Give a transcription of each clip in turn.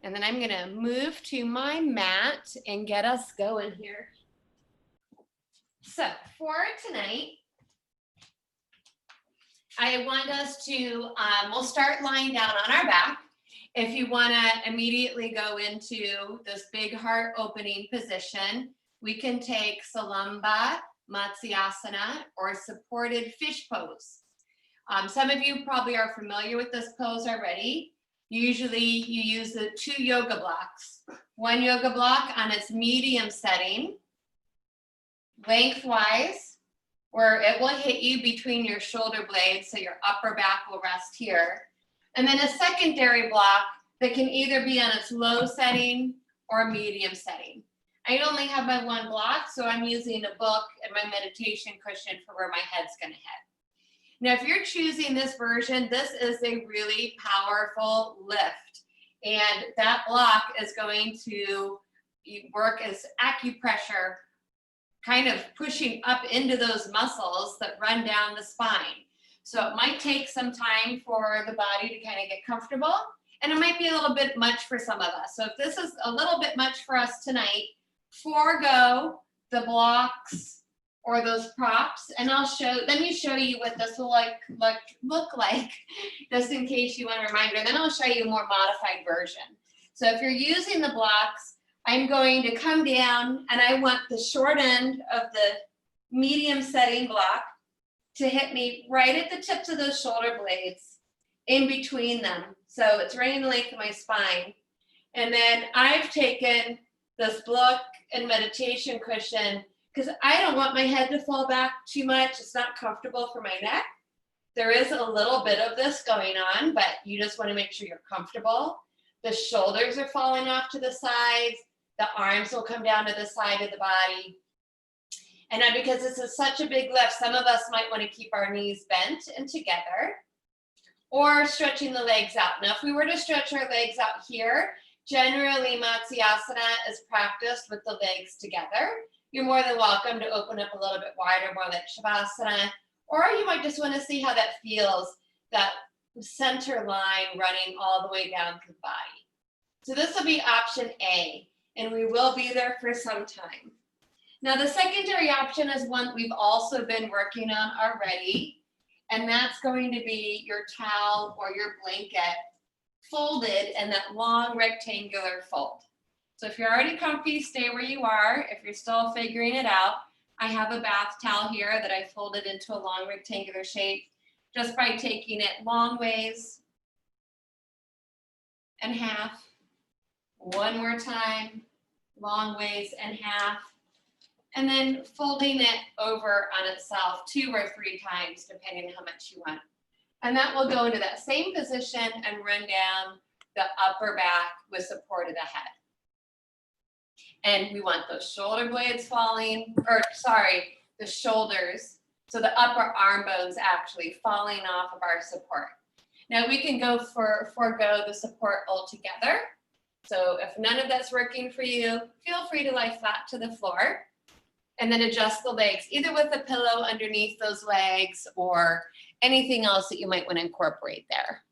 And then I'm gonna move to my mat and get us going here. So for tonight, I want us to, we'll start lying down on our back. If you wanna immediately go into this big heart opening position, we can take Salamba, Matsyasana, or supported fish pose. Some of you probably are familiar with this pose already. Usually you use the 2 yoga blocks. One yoga block on its medium setting, lengthwise, where it will hit you between your shoulder blades, so your upper back will rest here. And then a secondary block that can either be on its low setting or medium setting. I only have my one block, so I'm using a book and my meditation cushion for where my head's gonna head. Now, if you're choosing this version, this is a really powerful lift. And that block is going to work as acupressure, kind of pushing up into those muscles that run down the spine. So it might take some time for the body to kind of get comfortable, and it might be a little bit much for some of us. So if this is a little bit much for us tonight, forego the blocks or those props, and let me show you what this will look like, just in case you want a reminder. Then I'll show you a more modified version. So if you're using the blocks, I'm going to come down, and I want the short end of the medium setting block to hit me right at the tips of those shoulder blades, in between them. So it's right in the length of my spine. And then I've taken this book and meditation cushion, because I don't want my head to fall back too much. It's not comfortable for my neck. There is a little bit of this going on, but you just want to make sure you're comfortable. The shoulders are falling off to the sides. The arms will come down to the side of the body. And now, because this is such a big lift, some of us might want to keep our knees bent and together, or stretching the legs out. Now, if we were to stretch our legs out here, generally Matsyasana is practiced with the legs together. You're more than welcome to open up a little bit wider, more like Shavasana, or you might just want to see how that feels, that center line running all the way down through the body. So this will be option A, and we will be there for some time. Now, the secondary option is one we've also been working on already, and that's going to be your towel or your blanket folded in that long rectangular fold. So if you're already comfy, stay where you are. If you're still figuring it out, I have a bath towel here that I folded into a long rectangular shape just by taking it long ways and half. One more time, long ways and half. And then folding it over on itself 2 or 3 times, depending on how much you want. And that will go into that same position and run down the upper back with support of the head. And we want those shoulder blades falling, the shoulders, so the upper arm bones actually falling off of our support. Now we can go forego the support altogether. So if none of that's working for you, feel free to lie flat to the floor and then adjust the legs, either with a pillow underneath those legs or anything else that you might want to incorporate there.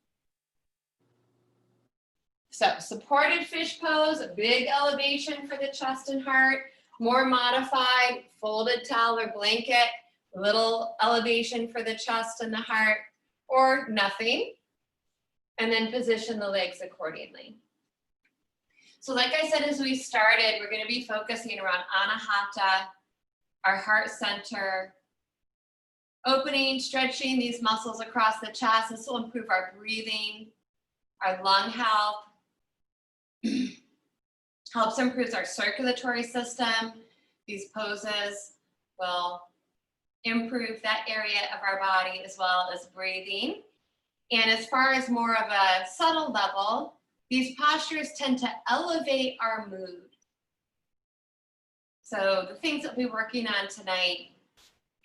So supported fish pose, a big elevation for the chest and heart, more modified, folded towel or blanket, little elevation for the chest and the heart, or nothing, and then position the legs accordingly. So like I said, as we started, we're gonna be focusing around Anahata, our heart center, opening, stretching these muscles across the chest. This will improve our breathing, our lung health, helps improve our circulatory system. These poses will improve that area of our body as well as breathing. And as far as more of a subtle level, these postures tend to elevate our mood. So the things that we're working on tonight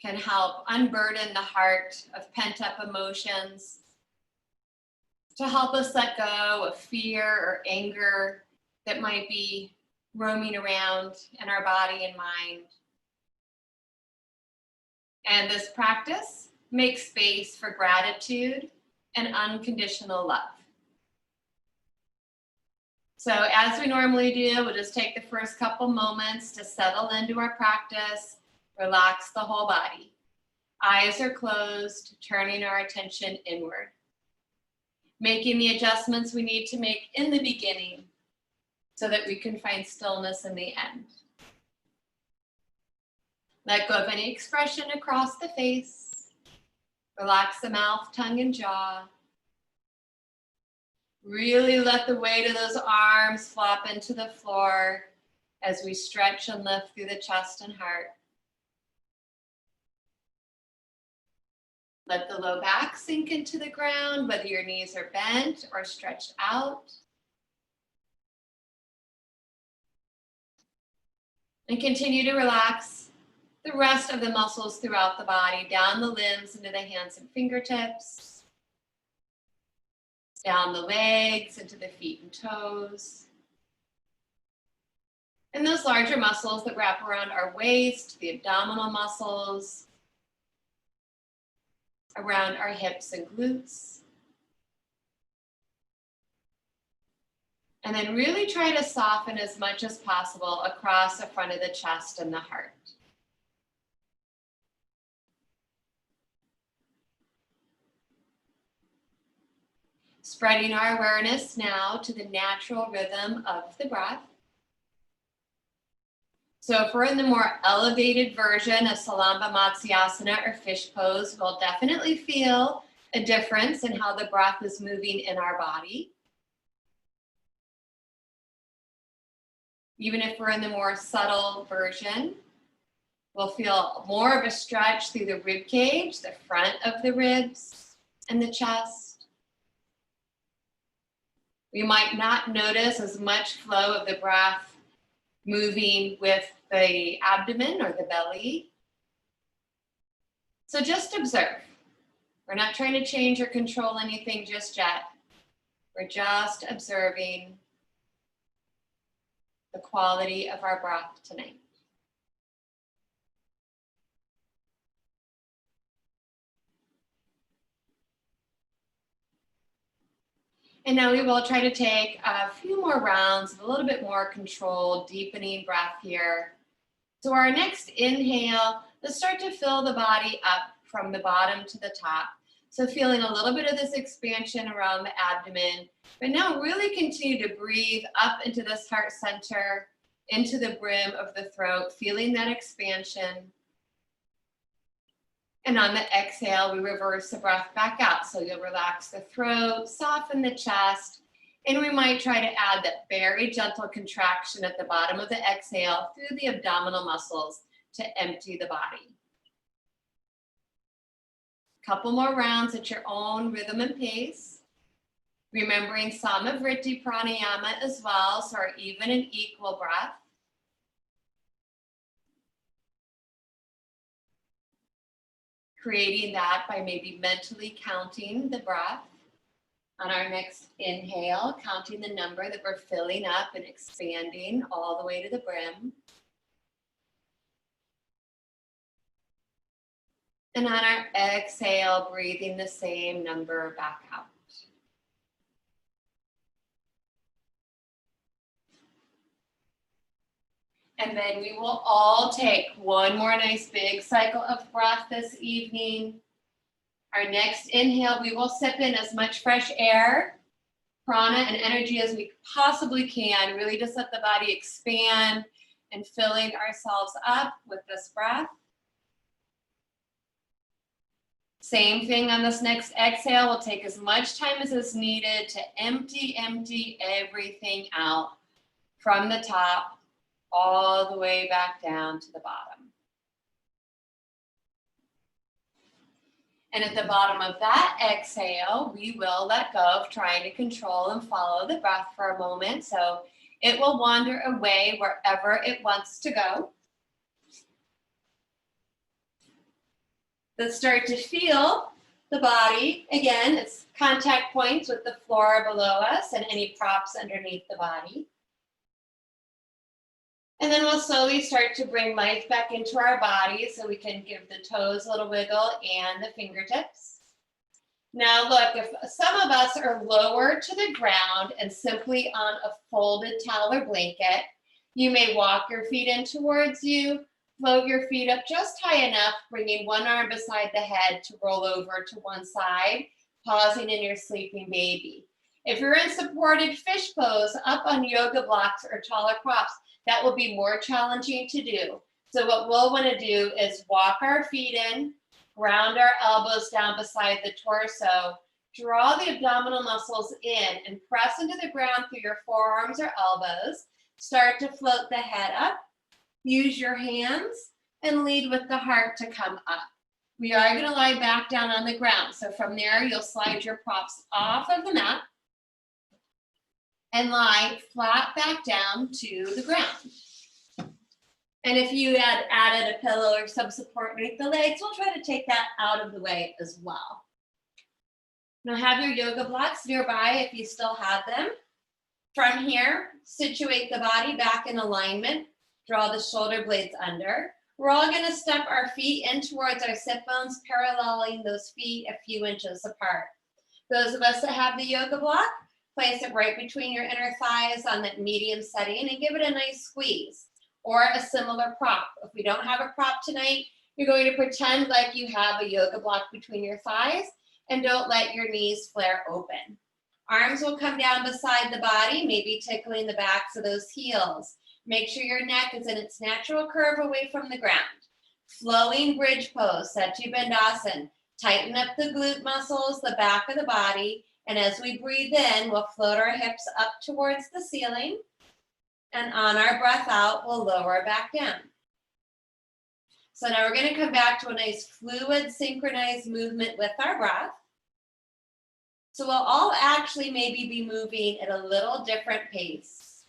can help unburden the heart of pent-up emotions, to help us let go of fear or anger that might be roaming around in our body and mind. And this practice makes space for gratitude and unconditional love. So as we normally do, we'll just take the first couple moments to settle into our practice, relax the whole body. Eyes are closed, turning our attention inward. Making the adjustments we need to make in the beginning so that we can find stillness in the end. Let go of any expression across the face. Relax the mouth, tongue, and jaw. Really let the weight of those arms flop into the floor as we stretch and lift through the chest and heart. Let the low back sink into the ground, whether your knees are bent or stretched out. And continue to relax the rest of the muscles throughout the body, down the limbs into the hands and fingertips, down the legs into the feet and toes. And those larger muscles that wrap around our waist, the abdominal muscles, around our hips and glutes. And then really try to soften as much as possible across the front of the chest and the heart. Spreading our awareness now to the natural rhythm of the breath. So if we're in the more elevated version of Salamba Matsyasana or fish pose, we'll definitely feel a difference in how the breath is moving in our body. Even if we're in the more subtle version, we'll feel more of a stretch through the rib cage, the front of the ribs, and the chest. We might not notice as much flow of the breath moving with the abdomen or the belly. So just observe. We're not trying to change or control anything just yet. We're just observing the quality of our breath tonight. And now we will try to take a few more rounds of a little bit more controlled, deepening breath here. So our next inhale, let's start to fill the body up from the bottom to the top. So feeling a little bit of this expansion around the abdomen, but now really continue to breathe up into this heart center, into the brim of the throat, feeling that expansion. And on the exhale, we reverse the breath back out. So you'll relax the throat, soften the chest, and we might try to add that very gentle contraction at the bottom of the exhale through the abdominal muscles to empty the body. Couple more rounds at your own rhythm and pace. Remembering Samavriti pranayama as well, so our even and equal breath. Creating that by maybe mentally counting the breath. On our next inhale, counting the number that we're filling up and expanding all the way to the brim. And on our exhale, breathing the same number back out. And then we will all take one more nice big cycle of breath this evening. Our next inhale, we will sip in as much fresh air, prana, and energy as we possibly can. Really just let the body expand and filling ourselves up with this breath. Same thing on this next exhale. We'll take as much time as is needed to empty everything out from the top all the way back down to the bottom. And at the bottom of that exhale, we will let go of trying to control and follow the breath for a moment. So it will wander away wherever it wants to go. Let's start to feel the body. Again, it's contact points with the floor below us and any props underneath the body. And then we'll slowly start to bring life back into our body so we can give the toes a little wiggle and the fingertips. Now look, if some of us are lower to the ground and simply on a folded towel or blanket, you may walk your feet in towards you, float your feet up just high enough, bringing one arm beside the head to roll over to one side, pausing in your sleeping baby. If you're in supported fish pose up on yoga blocks or taller props, that will be more challenging to do. So what we'll want to do is walk our feet in, ground our elbows down beside the torso, draw the abdominal muscles in and press into the ground through your forearms or elbows. Start to float the head up. Use your hands and lead with the heart to come up. We are going to lie back down on the ground. So from there, you'll slide your props off of the mat and lie flat back down to the ground. And if you had added a pillow or some support underneath the legs, we'll try to take that out of the way as well. Now have your yoga blocks nearby if you still have them. From here, situate the body back in alignment. Draw the shoulder blades under. We're all going to step our feet in towards our sit bones, paralleling those feet a few inches apart. Those of us that have the yoga block, place it right between your inner thighs on that medium setting and give it a nice squeeze, or a similar prop. If we don't have a prop tonight, you're going to pretend like you have a yoga block between your thighs and don't let your knees flare open. Arms will come down beside the body, maybe tickling the backs of those heels. Make sure your neck is in its natural curve away from the ground. Flowing bridge pose, Setu Bandhasan. Tighten up the glute muscles, the back of the body, and as we breathe in, we'll float our hips up towards the ceiling, and on our breath out, we'll lower back down. So now we're going to come back to a nice fluid, synchronized movement with our breath. So we'll all actually maybe be moving at a little different pace.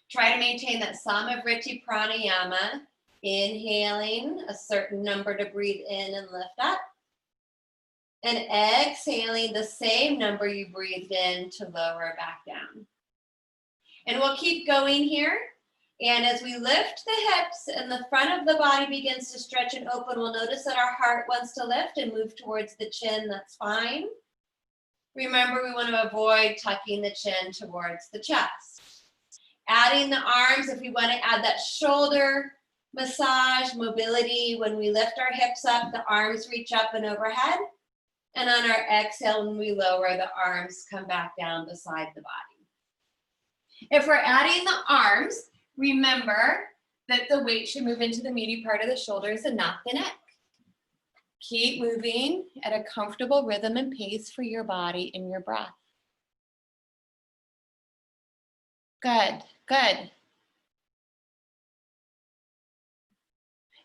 Try to maintain that Samavriti pranayama, inhaling a certain number to breathe in and lift up, and exhaling the same number you breathed in to lower back down. And we'll keep going here. And as we lift the hips and the front of the body begins to stretch and open, we'll notice that our heart wants to lift and move towards the chin. That's fine. Remember, we want to avoid tucking the chin towards the chest. Adding the arms, if we want to add that shoulder massage, mobility, when we lift our hips up, the arms reach up and overhead. And on our exhale, when we lower, the arms come back down beside the body. If we're adding the arms, remember that the weight should move into the meaty part of the shoulders and not the neck. Keep moving at a comfortable rhythm and pace for your body and your breath. Good, good.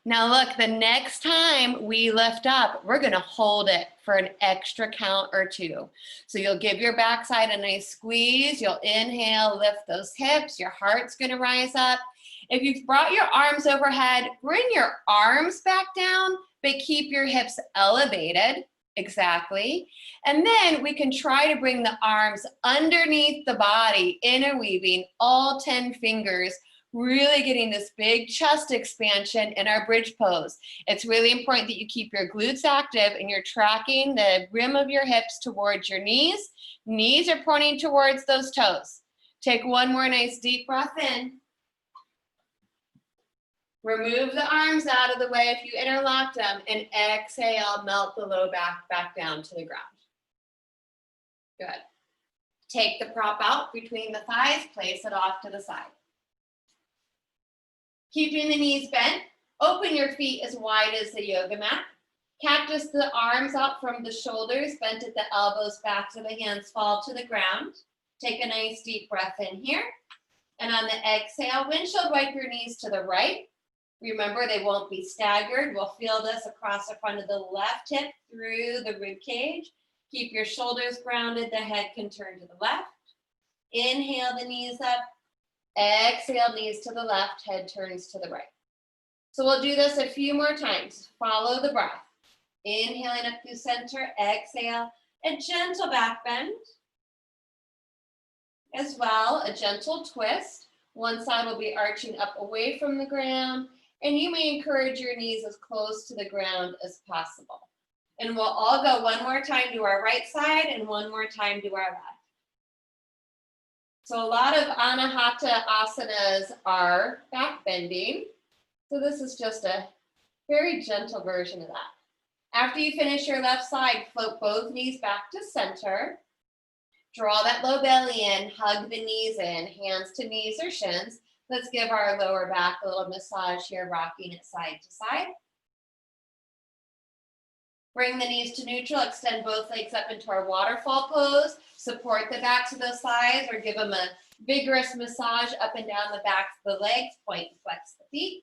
Now look, the next time we lift up, we're gonna hold it for an extra count or two. So you'll give your backside a nice squeeze, you'll inhale, lift those hips, your heart's gonna rise up. If you've brought your arms overhead, bring your arms back down, but keep your hips elevated, exactly. And then we can try to bring the arms underneath the body, interweaving all 10 fingers, really getting this big chest expansion in our bridge pose. It's really important that you keep your glutes active and you're tracking the rim of your hips towards your knees. Knees are pointing towards those toes. Take one more nice deep breath in. Remove the arms out of the way if you interlocked them, and exhale, melt the low back down to the ground. Good. Take the prop out between the thighs, place it off to the side. Keeping the knees bent, open your feet as wide as the yoga mat. Cactus the arms out from the shoulders, bent at the elbows, backs of the hands fall to the ground. Take a nice deep breath in here. And on the exhale, windshield wipe your knees to the right. Remember, they won't be staggered. We'll feel this across the front of the left hip through the rib cage. Keep your shoulders grounded. The head can turn to the left. Inhale the knees up. Exhale, knees to the left, head turns to the right. So we'll do this a few more times. Follow the breath. Inhaling up through center, exhale, a gentle back bend. As well, a gentle twist. One side will be arching up away from the ground, and you may encourage your knees as close to the ground as possible. And we'll all go one more time to our right side and one more time to our left. So a lot of Anahata asanas are back bending. So this is just a very gentle version of that. After you finish your left side, float both knees back to center. Draw that low belly in, hug the knees in, hands to knees or shins. Let's give our lower back a little massage here, rocking it side to side. Bring the knees to neutral, extend both legs up into our waterfall pose. Support the backs of those thighs or give them a vigorous massage up and down the backs of the legs. Point and flex the feet.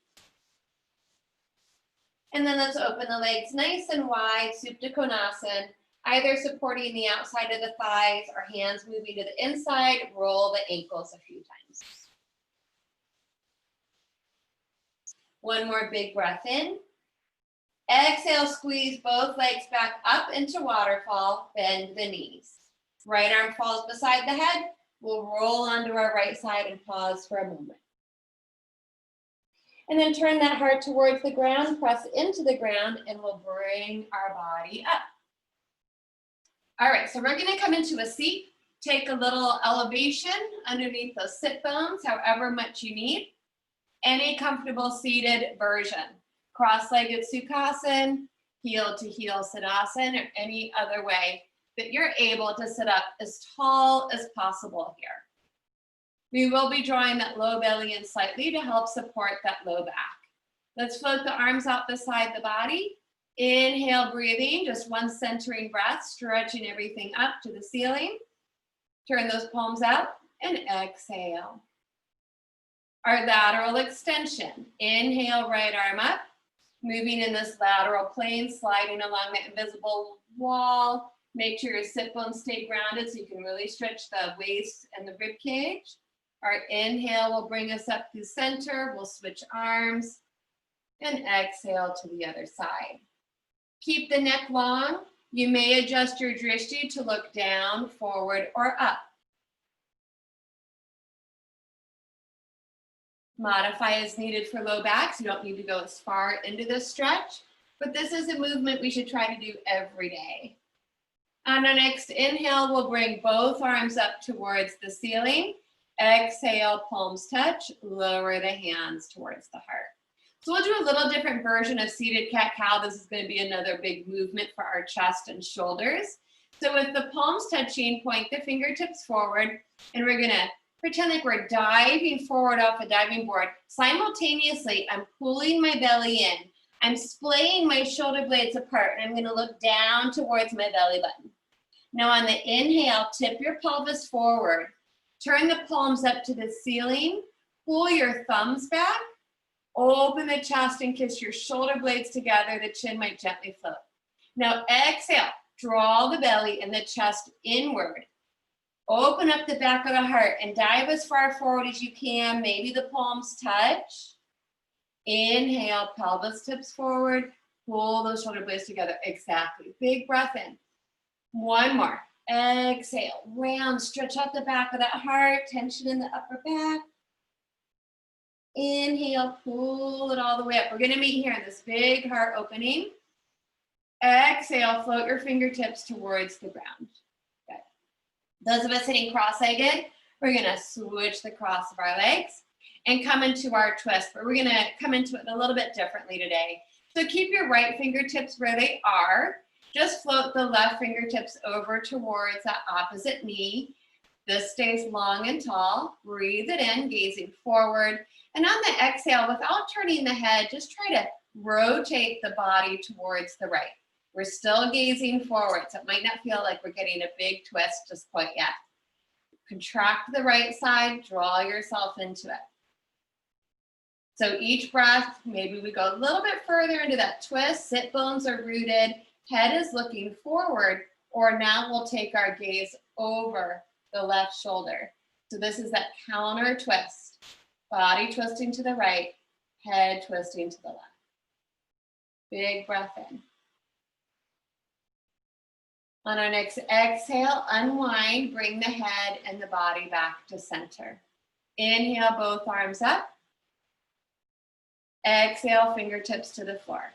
And then let's open the legs nice and wide, Supta Konasana, either supporting the outside of the thighs or hands moving to the inside. Roll the ankles a few times. One more big breath in. Exhale, squeeze both legs back up into waterfall, bend the knees. Right arm falls beside the head. We'll roll onto our right side and pause for a moment. And then turn that heart towards the ground, press into the ground, and we'll bring our body up. All right, so we're gonna come into a seat, take a little elevation underneath those sit bones, however much you need. Any comfortable seated version. Cross-legged Sukhasana, heel to heel Siddhasana, or any other way that you're able to sit up as tall as possible here. We will be drawing that low belly in slightly to help support that low back. Let's float the arms out beside the body. Inhale, breathing, just one centering breath, stretching everything up to the ceiling. Turn those palms out and exhale. Our lateral extension. Inhale, right arm up. Moving in this lateral plane, sliding along the invisible wall. Make sure your sit bones stay grounded so you can really stretch the waist and the rib cage. Our inhale will bring us up to center. We'll switch arms and exhale to the other side. Keep the neck long. You may adjust your drishti to look down, forward, or up. Modify as needed for low backs. You don't need to go as far into this stretch, but this is a movement we should try to do every day. On our next inhale, we'll bring both arms up towards the ceiling. Exhale, palms touch, lower the hands towards the heart. So we'll do a little different version of seated cat-cow. This is going to be another big movement for our chest and shoulders. So with the palms touching, point the fingertips forward, and we're going to pretend like we're diving forward off a diving board. Simultaneously, I'm pulling my belly in. I'm splaying my shoulder blades apart, and I'm going to look down towards my belly button. Now on the inhale, tip your pelvis forward. Turn the palms up to the ceiling. Pull your thumbs back. Open the chest and kiss your shoulder blades together. The chin might gently float. Now exhale, draw the belly and the chest inward. Open up the back of the heart and dive as far forward as you can. Maybe the palms touch. Inhale, pelvis tips forward. Pull those shoulder blades together. Exactly. Big breath in. One more. Exhale, round, stretch out the back of that heart, tension in the upper back. Inhale, pull it all the way up. We're gonna meet here in this big heart opening. Exhale, float your fingertips towards the ground. Good. Those of us sitting cross-legged, we're gonna switch the cross of our legs and come into our twist, but we're gonna come into it a little bit differently today. So keep your right fingertips where they are. Just float the left fingertips over towards that opposite knee. This stays long and tall. Breathe it in, gazing forward. And on the exhale, without turning the head, just try to rotate the body towards the right. We're still gazing forward, so it might not feel like we're getting a big twist just quite yet. Contract the right side, draw yourself into it. So each breath, maybe we go a little bit further into that twist. Sit bones are rooted. Head is looking forward, or now we'll take our gaze over the left shoulder. So this is that counter twist. Body twisting to the right, head twisting to the left. Big breath in. On our next exhale, unwind, bring the head and the body back to center. Inhale, both arms up. Exhale, fingertips to the floor.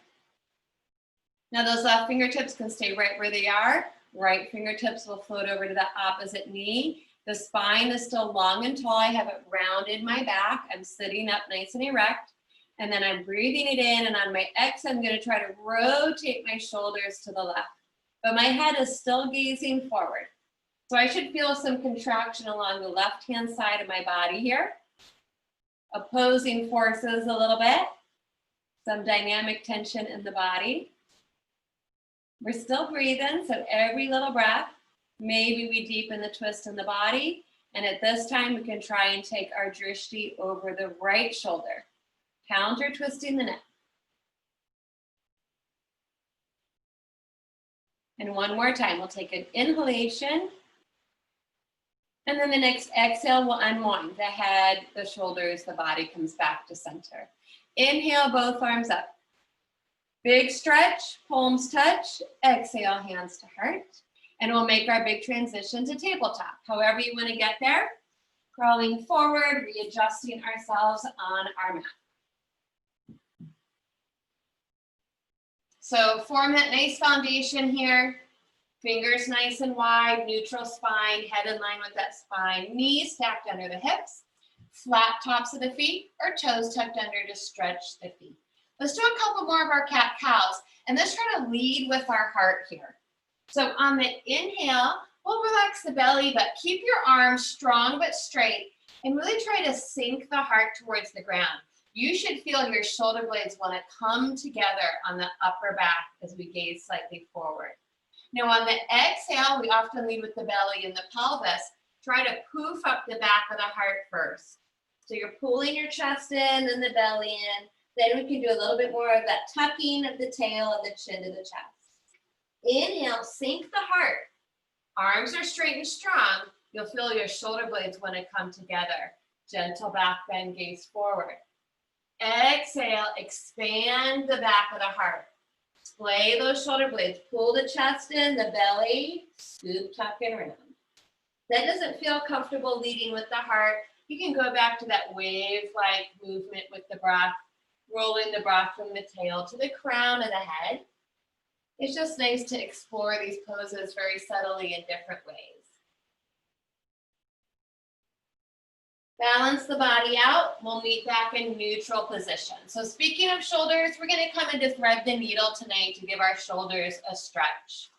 Now those left fingertips can stay right where they are. Right fingertips will float over to the opposite knee. The spine is still long and tall. I have it rounded my back. I'm sitting up nice and erect. And then I'm breathing it in, and on my exhale, I'm gonna try to rotate my shoulders to the left. But my head is still gazing forward. So I should feel some contraction along the left-hand side of my body here. Opposing forces a little bit. Some dynamic tension in the body. We're still breathing, so every little breath, maybe we deepen the twist in the body. And at this time, we can try and take our drishti over the right shoulder. Counter twisting the neck. And one more time, we'll take an inhalation. And then the next exhale will unwind the head, the shoulders, the body comes back to center. Inhale, both arms up. Big stretch, palms touch. Exhale, hands to heart. And we'll make our big transition to tabletop. However you want to get there. Crawling forward, readjusting ourselves on our mat. So form that nice foundation here. Fingers nice and wide, neutral spine, head in line with that spine. Knees stacked under the hips. Flat tops of the feet or toes tucked under to stretch the feet. Let's do a couple more of our cat-cows. And let's try to lead with our heart here. So on the inhale, we'll relax the belly, but keep your arms strong but straight. And really try to sink the heart towards the ground. You should feel your shoulder blades want to come together on the upper back as we gaze slightly forward. Now on the exhale, we often lead with the belly and the pelvis. Try to poof up the back of the heart first. So you're pulling your chest in and the belly in. Then we can do a little bit more of that tucking of the tail and the chin to the chest. Inhale, sink the heart. Arms are straight and strong. You'll feel your shoulder blades want to come together. Gentle back bend, gaze forward. Exhale, expand the back of the heart. Splay those shoulder blades. Pull the chest in, the belly, scoop, tuck, and round. That doesn't feel comfortable leading with the heart. You can go back to that wave-like movement with the breath, rolling the breath from the tail to the crown of the head. It's just nice to explore these poses very subtly in different ways. Balance the body out. We'll meet back in neutral position. So speaking of shoulders, we're going to come into thread the needle tonight to give our shoulders a stretch.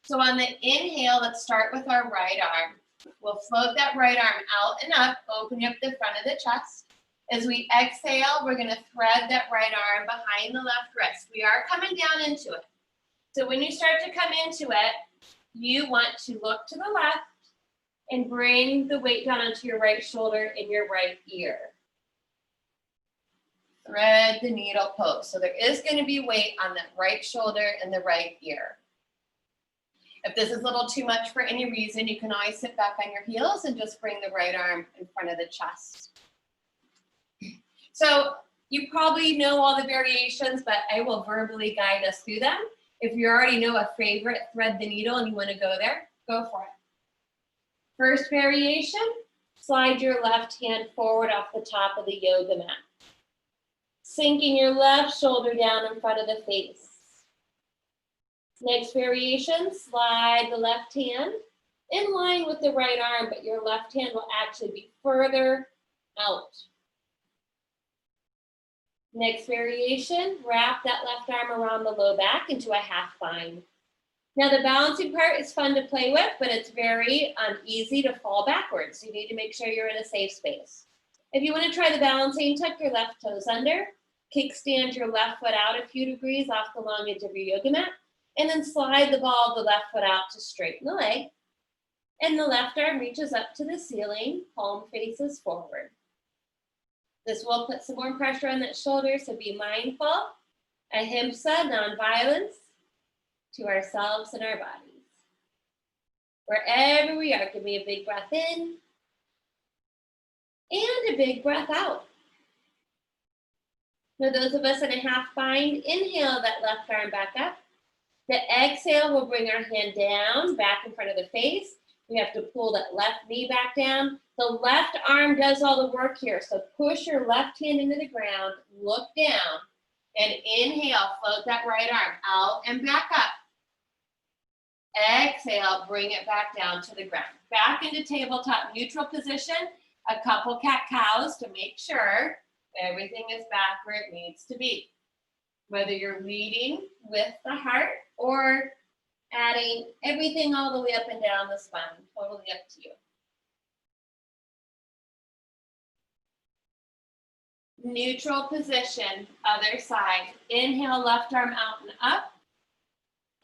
So on the inhale, let's start with our right arm. We'll float that right arm out and up, opening up the front of the chest. As we exhale, we're going to thread that right arm behind the left wrist. We are coming down into it. So when you start to come into it, you want to look to the left and bring the weight down onto your right shoulder and your right ear. Thread the needle pose. So there is going to be weight on that right shoulder and the right ear. If this is a little too much for any reason, you can always sit back on your heels and just bring the right arm in front of the chest. So you probably know all the variations, but I will verbally guide us through them. If you already know a favorite, thread the needle, and you want to go there, go for it. First variation, slide your left hand forward off the top of the yoga mat. Sinking your left shoulder down in front of the face. Next variation, slide the left hand in line with the right arm, but your left hand will actually be further out. Next variation, wrap that left arm around the low back into a half bind. Now the balancing part is fun to play with, but it's very easy to fall backwards. You need to make sure you're in a safe space. If you want to try the balancing, tuck your left toes under, kickstand your left foot out a few degrees off the long edge of your yoga mat, and then slide the ball of the left foot out to straighten the leg. And the left arm reaches up to the ceiling, palm faces forward. This will put some more pressure on that shoulder, so be mindful. Ahimsa, nonviolence, to ourselves and our bodies. Wherever we are, give me a big breath in and a big breath out. Now those of us in a half bind, inhale that left arm back up. The exhale will bring our hand down, back in front of the face. We have to pull that left knee back down. The left arm does all the work here, so push your left hand into the ground, look down, And inhale, float that right arm out and back up. Exhale, bring it back down to the ground. Back into tabletop neutral position, a couple cat-cows to make sure everything is back where it needs to be. Whether you're leading with the heart or adding everything all the way up and down the spine, totally up to you. Neutral position, other side. Inhale, left arm out and up.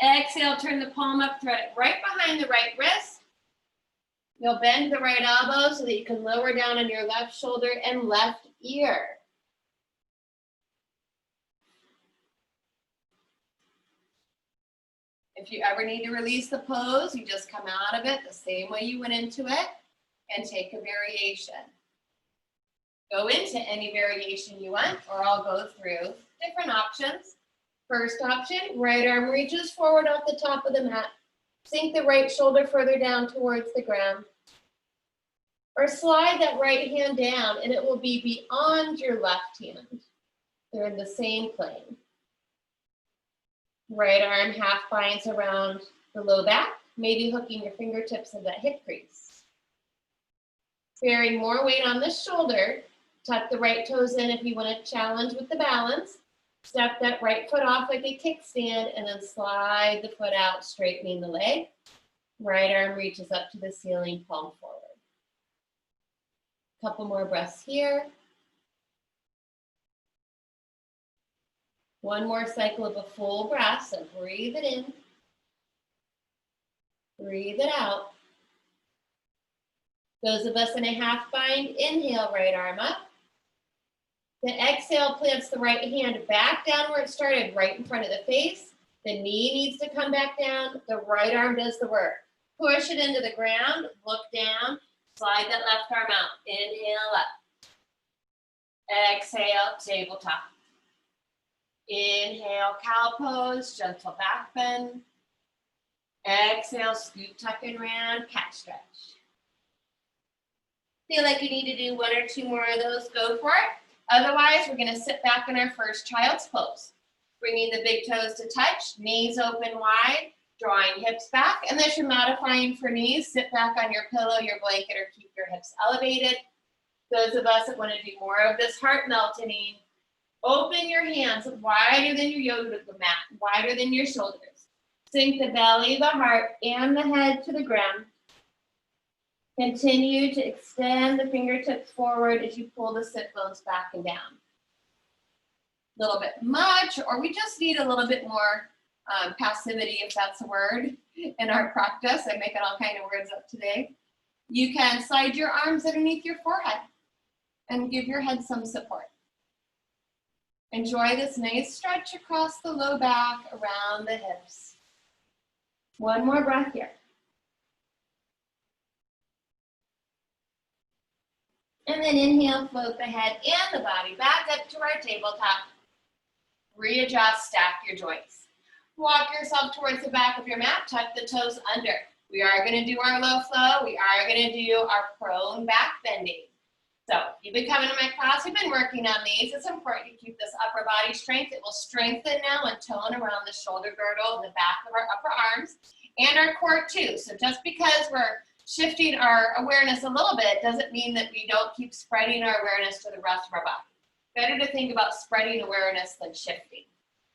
Exhale, turn the palm up, thread it right behind the right wrist. You'll bend the right elbow so that you can lower down on your left shoulder and left ear. If you ever need to release the pose, you just come out of it the same way you went into it and take a variation. Go into any variation you want, or I'll go through different options. First option, right arm reaches forward off the top of the mat. Sink the right shoulder further down towards the ground. Or slide that right hand down and it will be beyond your left hand. They're in the same plane. Right arm half binds around the low back, maybe hooking your fingertips in that hip crease. Bearing more weight on the shoulder, tuck the right toes in if you want to challenge with the balance. Step that right foot off like a kickstand and then slide the foot out, straightening the leg. Right arm reaches up to the ceiling, palm forward. Couple more breaths here. One more cycle of a full breath, so breathe it in. Breathe it out. Those of us in a half bind, inhale, right arm up. The exhale plants the right hand back down where it started, right in front of the face. The knee needs to come back down. The right arm does the work. Push it into the ground, look down, slide that left arm out. Inhale up. Exhale, tabletop. Inhale, cow pose, gentle back bend. Exhale, scoot, tuck, and round, cat stretch. Feel like you need to do one or two more of those, go for it. Otherwise, we're gonna sit back in our first child's pose. Bringing the big toes to touch, knees open wide, drawing hips back. Unless you're modifying for knees, sit back on your pillow, your blanket, or keep your hips elevated. Those of us that wanna do more of this heart melting, open your hands wider than your yoga mat, wider than your shoulders. Sink the belly, the heart, and the head to the ground. Continue to extend the fingertips forward as you pull the sit bones back and down. A little bit much, or we just need a little bit more passivity, if that's a word, in our practice. I'm making all kinds of words up today. You can slide your arms underneath your forehead and give your head some support. Enjoy this nice stretch across the low back, around the hips. One more breath here. And then inhale, float the head and the body back up to our tabletop. Readjust, stack your joints. Walk yourself towards the back of your mat, tuck the toes under. We are gonna do our low flow. We are gonna do our prone back bending. So if you've been coming to my class, we've been working on these. It's important to keep this upper body strength. It will strengthen now and tone around the shoulder girdle and the back of our upper arms and our core too. So just because we're shifting our awareness a little bit doesn't mean that we don't keep spreading our awareness to the rest of our body. Better to think about spreading awareness than shifting.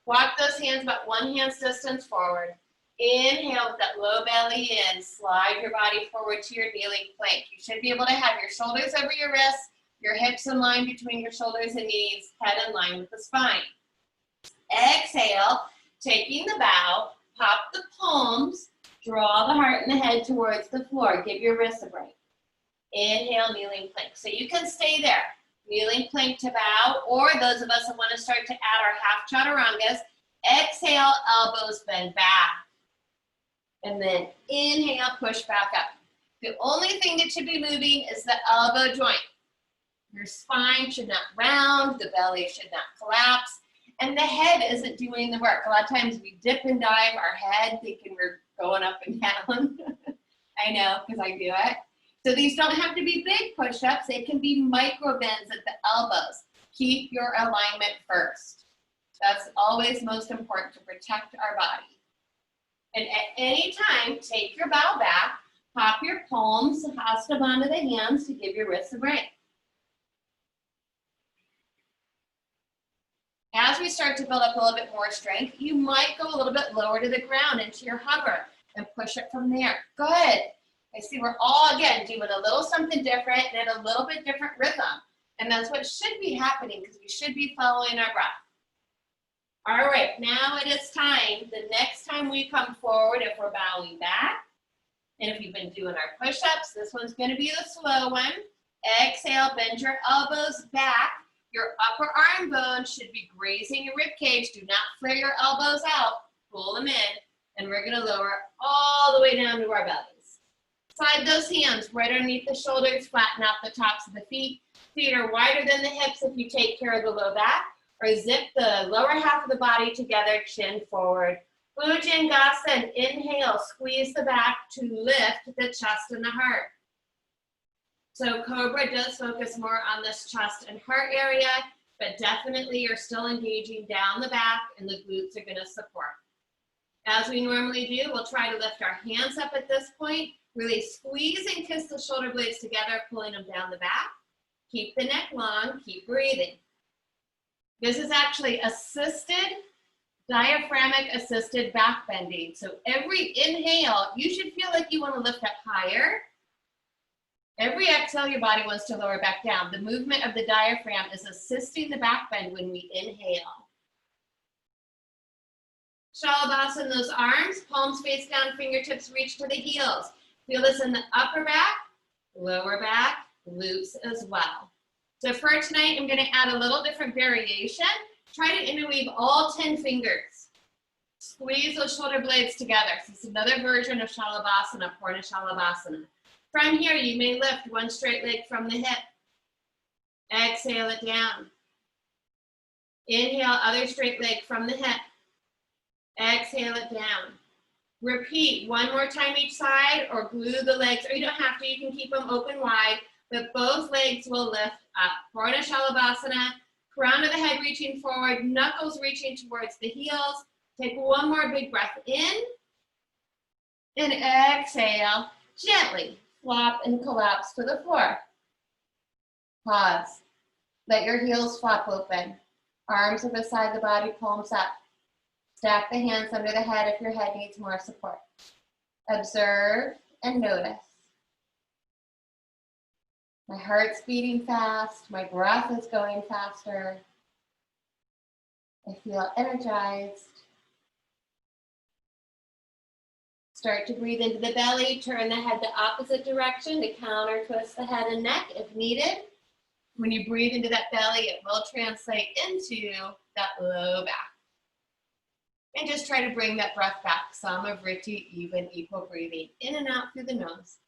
Walk those hands about 1 hand's distance forward. Inhale with that low belly in. Slide your body forward to your kneeling plank. You should be able to have your shoulders over your wrists, your hips in line between your shoulders and knees, head in line with the spine. Exhale, taking the bow, pop the palms, draw the heart and the head towards the floor. Give your wrists a break. Inhale, kneeling plank. So you can stay there. Kneeling plank to bow, or those of us that want to start to add our half chaturangas, exhale, elbows bend back. And then inhale, push back up. The only thing that should be moving is the elbow joint. Your spine should not round, the belly should not collapse, and the head isn't doing the work. A lot of times we dip and dive our head thinking we're going up and down. I know, because I do it. So these don't have to be big push-ups. They can be micro bends at the elbows. Keep your alignment first. That's always most important, to protect our body. And at any time, take your bow back, pop your palms, hasta onto the hands to give your wrists a break. As we start to build up a little bit more strength, you might go a little bit lower to the ground into your hover and push it from there. Good. I see we're all, again, doing a little something different and a little bit different rhythm. And that's what should be happening, because we should be following our breath. All right, now it is time. The next time we come forward, if we're bowing back, and if you've been doing our push-ups, this one's going to be the slow one. Exhale, bend your elbows back. Your upper arm bone should be grazing your rib cage. Do not flare your elbows out. Pull them in, and we're going to lower all the way down to our bellies. Slide those hands right underneath the shoulders, flatten out the tops of the feet. Feet are wider than the hips if you take care of the low back, or zip the lower half of the body together, chin forward. Bhujangasana, inhale, squeeze the back to lift the chest and the heart. So Cobra does focus more on this chest and heart area, but definitely you're still engaging down the back, and the glutes are going to support. As we normally do, we'll try to lift our hands up at this point, really squeeze and kiss the shoulder blades together, pulling them down the back. Keep the neck long, keep breathing. This is actually assisted, diaphragmic assisted back bending. So every inhale, you should feel like you want to lift up higher. Every exhale, your body wants to lower back down. The movement of the diaphragm is assisting the back bend when we inhale. Shalabhasana, those arms, palms face down, fingertips reach to the heels. Feel this in the upper back, lower back, glutes as well. So for tonight, I'm going to add a little different variation. Try to interweave all 10 fingers. Squeeze those shoulder blades together. So it's another version of Shalabhasana, Purna Shalabhasana. From here, you may lift one straight leg from the hip. Exhale it down. Inhale, other straight leg from the hip. Exhale it down. Repeat one more time each side, or glue the legs, or you don't have to, you can keep them open wide, but both legs will lift up. Purna Shalabhasana, crown of the head reaching forward, knuckles reaching towards the heels. Take one more big breath in, and exhale, gently flop and collapse to the floor. Pause. Let your heels flop open. Arms are beside the body, palms up. Stack the hands under the head if your head needs more support. Observe and notice. My heart's beating fast. My breath is going faster. I feel energized. Start to breathe into the belly. Turn the head the opposite direction to counter twist the head and neck if needed. When you breathe into that belly, it will translate into that low back. And just try to bring that breath back. Some of Ritti, even equal breathing in and out through the nose.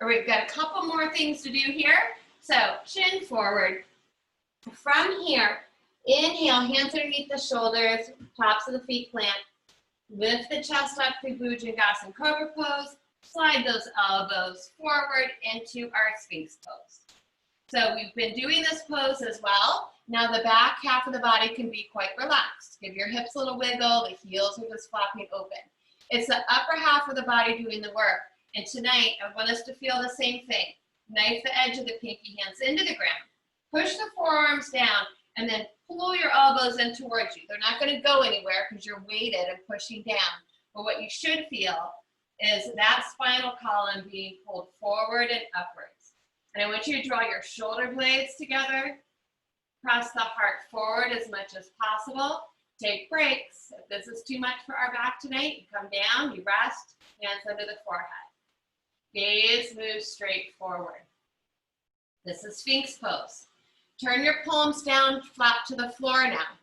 All right, we've got a couple more things to do here. So chin forward. From here, inhale, hands underneath the shoulders, tops of the feet plant. Lift the chest up through Bhujangasana Cobra pose. Slide those elbows forward into our Sphinx pose. So we've been doing this pose as well. Now the back half of the body can be quite relaxed. Give your hips a little wiggle, the heels are just flopping open. It's the upper half of the body doing the work. And tonight, I want us to feel the same thing. Knife the edge of the pinky hands into the ground. Push the forearms down, and then pull your elbows in towards you. They're not gonna go anywhere because you're weighted and pushing down. But what you should feel is that spinal column being pulled forward and upwards. And I want you to draw your shoulder blades together. Press the heart forward as much as possible. Take breaks. If this is too much for our back tonight, you come down, you rest, hands under the forehead. Gaze moves straight forward. This is Sphinx pose. Turn your palms down, flat to the floor now.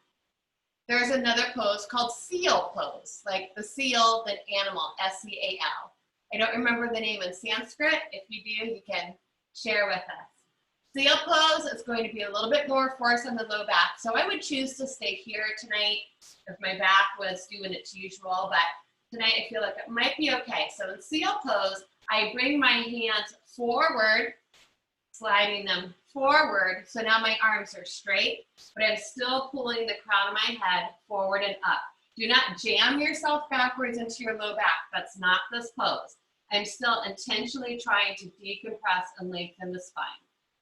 There's another pose called seal pose, like the seal, the animal, S-E-A-L. I don't remember the name in Sanskrit. If you do, you can share with us. Seal pose is going to be a little bit more force on the low back. So I would choose to stay here tonight if my back was doing its usual, but tonight I feel like it might be okay. So in seal pose, I bring my hands forward sliding them forward. So now my arms are straight, but I'm still pulling the crown of my head forward and up. Do not jam yourself backwards into your low back. That's not this pose. I'm still intentionally trying to decompress and lengthen the spine.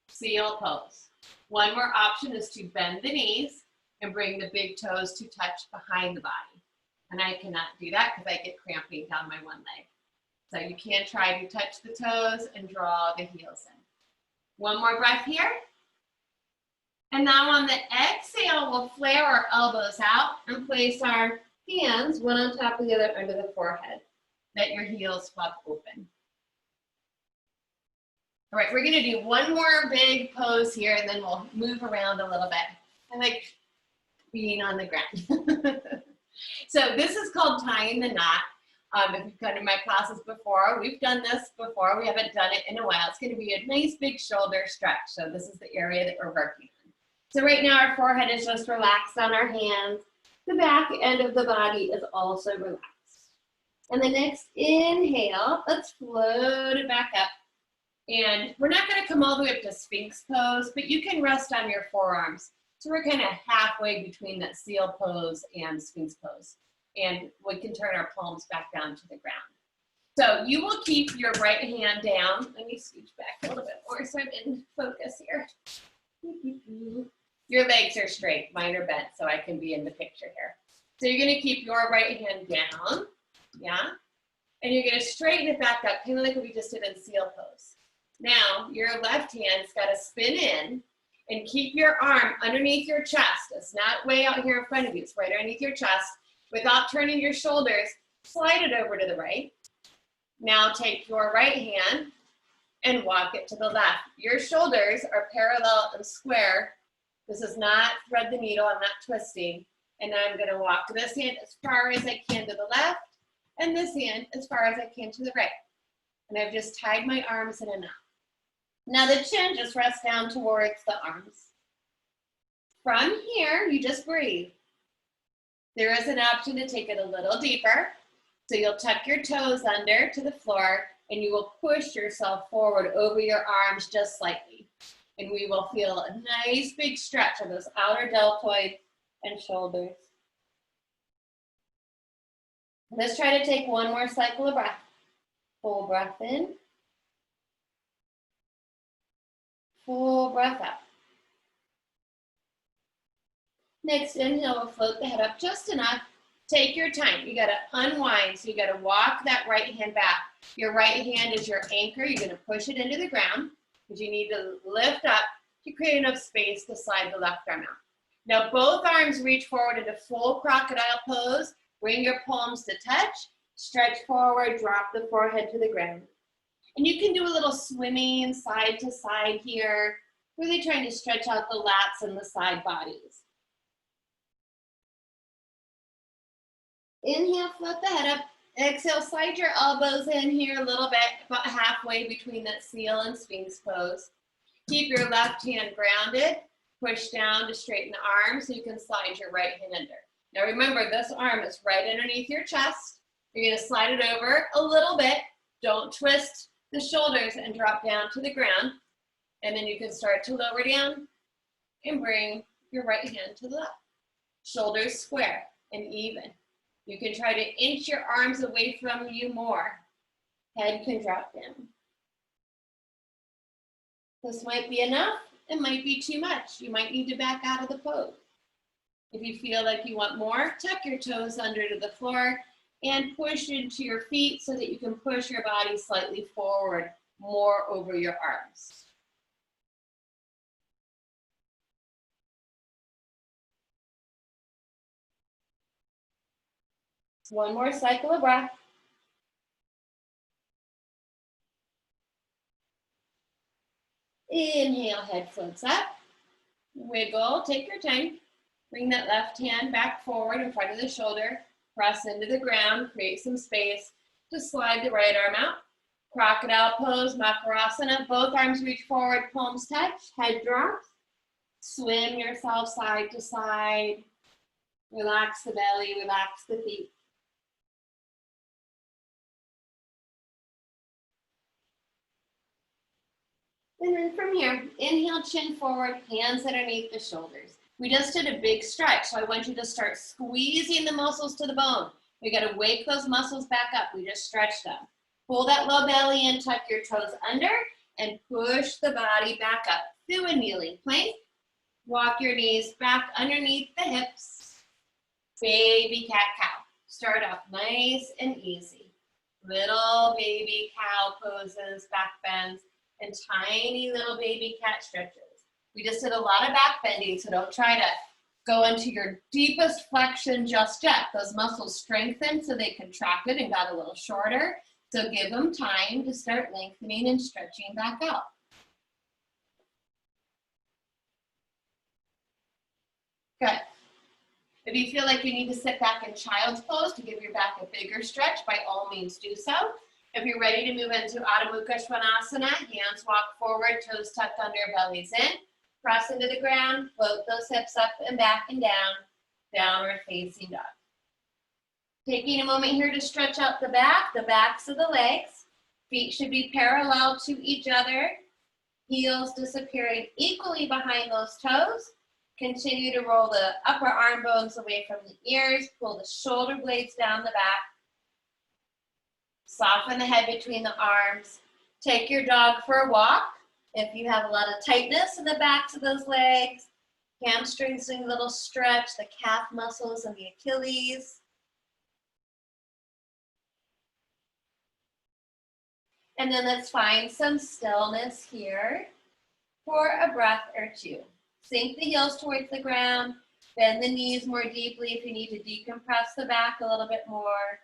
Seal pose. One more option is to bend the knees and bring the big toes to touch behind the body. And I cannot do that because I get cramping down my one leg. So you can try to touch the toes and draw the heels in. One more breath here. And now on the exhale, we'll flare our elbows out and place our hands one on top of the other under the forehead. Let your heels flop open. All right, we're gonna do one more big pose here and then we'll move around a little bit. I like being on the ground. So this is called tying the knot. If you've come to my classes before, we've done this before. We haven't done it in a while. It's gonna be a nice big shoulder stretch. So this is the area that we're working on. So right now our forehead is just relaxed on our hands. The back end of the body is also relaxed. And the next inhale, let's float it back up. And we're not gonna come all the way up to Sphinx pose, but you can rest on your forearms. So we're kind of halfway between that seal pose and Sphinx pose. And we can turn our palms back down to the ground. So you will keep your right hand down. Let me scooch back a little bit more so I'm in focus here. Your legs are straight, mine are bent, so I can be in the picture here. So you're gonna keep your right hand down, yeah? And you're gonna straighten it back up, kind of like what we just did in seal pose. Now, your left hand's gotta spin in and keep your arm underneath your chest. It's not way out here in front of you, it's right underneath your chest. Without turning your shoulders, slide it over to the right. Now take your right hand and walk it to the left. Your shoulders are parallel and square. This is not thread the needle, I'm not twisting. And now I'm gonna walk this hand as far as I can to the left and this hand as far as I can to the right. And I've just tied my arms in a knot. Now the chin just rests down towards the arms. From here, you just breathe. There is an option to take it a little deeper. So you'll tuck your toes under to the floor and you will push yourself forward over your arms just slightly. And we will feel a nice big stretch of those outer deltoids and shoulders. Let's try to take one more cycle of breath. Full breath in. Full breath out. Next inhale, we'll float the head up just enough. Take your time. You gotta unwind, so you gotta walk that right hand back. Your right hand is your anchor. You're gonna push it into the ground because you need to lift up to create enough space to slide the left arm out. Now both arms reach forward into full crocodile pose. Bring your palms to touch. Stretch forward, drop the forehead to the ground. And you can do a little swimming side to side here, really trying to stretch out the lats and the side bodies. Inhale, float the head up. Exhale, slide your elbows in here a little bit, about halfway between that seal and Sphinx pose. Keep your left hand grounded. Push down to straighten the arm so you can slide your right hand under. Now remember, this arm is right underneath your chest. You're gonna slide it over a little bit. Don't twist the shoulders and drop down to the ground. And then you can start to lower down and bring your right hand to the left. Shoulders square and even. You can try to inch your arms away from you more. Head can drop down. This might be enough. It might be too much. You might need to back out of the pose. If you feel like you want more, tuck your toes under to the floor and push into your feet so that you can push your body slightly forward, more over your arms. One more cycle of breath. Inhale, head floats up. Wiggle, take your time. Bring that left hand back forward in front of the shoulder. Press into the ground, create some space. Just slide the right arm out. Crocodile pose, Makarasana. Both arms reach forward, palms touch, head drops. Swim yourself side to side. Relax the belly, relax the feet. And then from here, inhale, chin forward, hands underneath the shoulders. We just did a big stretch, so I want you to start squeezing the muscles to the bone. We gotta wake those muscles back up. We just stretched them. Pull that low belly in, tuck your toes under, and push the body back up through a kneeling plank. Walk your knees back underneath the hips. Baby cat-cow. Start off nice and easy. Little baby cow poses, back bends, and tiny little baby cat stretches. We just did a lot of back bending, so don't try to go into your deepest flexion just yet. Those muscles strengthened, so they contracted and got a little shorter. So give them time to start lengthening and stretching back out. Good. If you feel like you need to sit back in child's pose to give your back a bigger stretch, by all means do so. If you're ready to move into Adho Mukha Svanasana, hands walk forward, toes tucked under, bellies in. Press into the ground, float those hips up and back and down, downward facing dog. Taking a moment here to stretch out the backs of the legs. Feet should be parallel to each other. Heels disappearing equally behind those toes. Continue to roll the upper arm bones away from the ears. Pull the shoulder blades down the back. Soften the head between the arms. Take your dog for a walk. If you have a lot of tightness in the backs of those legs, hamstrings doing a little stretch, the calf muscles and the Achilles. And then let's find some stillness here for a breath or two. Sink the heels towards the ground, bend the knees more deeply if you need to decompress the back a little bit more.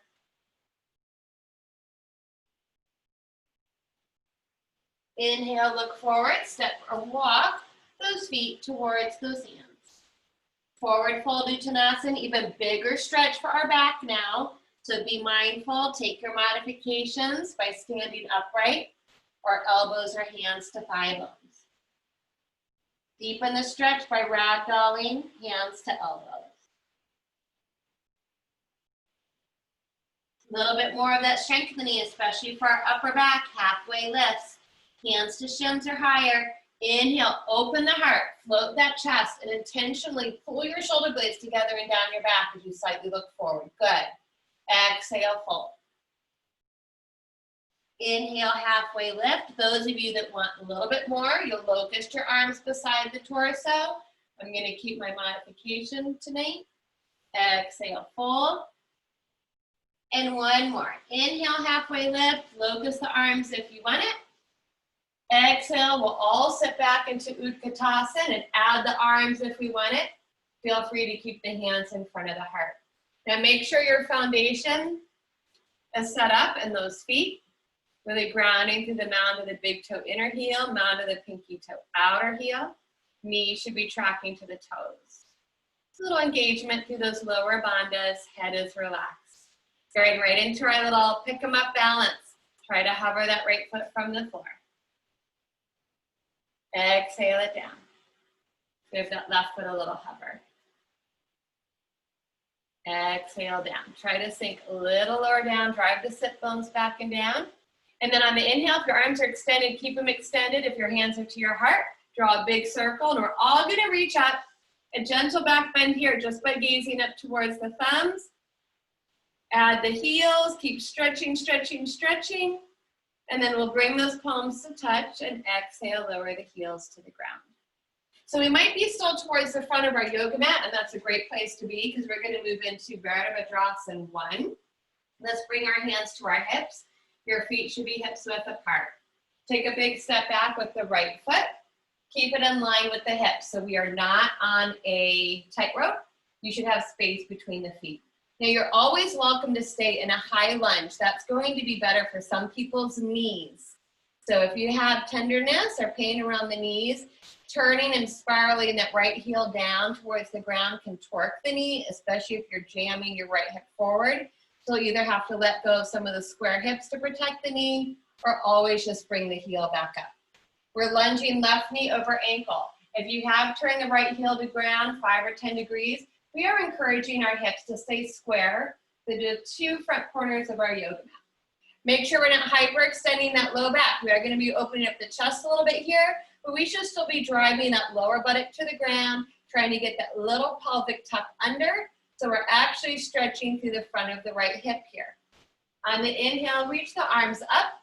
Inhale, look forward, step or walk those feet towards those hands. Forward fold Uttanasana, even bigger stretch for our back now. So be mindful, take your modifications by standing upright or elbows or hands to thigh bones. Deepen the stretch by ragdolling, hands to elbows. A little bit more of that strengthening, especially for our upper back, halfway lifts. Hands to shins or higher. Inhale, open the heart, float that chest, and intentionally pull your shoulder blades together and down your back as you slightly look forward. Good. Exhale, fold. Inhale, halfway lift. Those of you that want a little bit more, you'll locust your arms beside the torso. I'm going to keep my modification tonight. Exhale, fold. And one more. Inhale, halfway lift. Locust the arms if you want it. Exhale, we'll all sit back into Utkatasana and add the arms if we want it. Feel free to keep the hands in front of the heart. Now make sure your foundation is set up in those feet, really grounding through the mound of the big toe inner heel, mound of the pinky toe outer heel. Knees should be tracking to the toes. A little engagement through those lower bandhas, head is relaxed. Going right into our little pick 'em up balance. Try to hover that right foot from the floor. Exhale it down. Give that left foot a little hover. Exhale down. Try to sink a little lower down. Drive the sit bones back and down. And then on the inhale, if your arms are extended, keep them extended. If your hands are to your heart, draw a big circle. And we're all going to reach up. A gentle back bend here just by gazing up towards the thumbs. Add the heels. Keep stretching, stretching, stretching. And then we'll bring those palms to touch and exhale, lower the heels to the ground. So we might be still towards the front of our yoga mat, and that's a great place to be because we're going to move into Virabhadrasana 1. Let's bring our hands to our hips. Your feet should be hips width apart. Take a big step back with the right foot. Keep it in line with the hips. So we are not on a tightrope. You should have space between the feet. Now you're always welcome to stay in a high lunge. That's going to be better for some people's knees. So if you have tenderness or pain around the knees, turning and spiraling that right heel down towards the ground can torque the knee, especially if you're jamming your right hip forward. So you either have to let go of some of the square hips to protect the knee or always just bring the heel back up. We're lunging left knee over ankle. If you have turned the right heel to ground 5 or 10 degrees, we are encouraging our hips to stay square to the 2 front corners of our yoga mat. Make sure we're not hyperextending that low back. We are going to be opening up the chest a little bit here, but we should still be driving that lower buttock to the ground, trying to get that little pelvic tuck under. So we're actually stretching through the front of the right hip here. On the inhale, reach the arms up.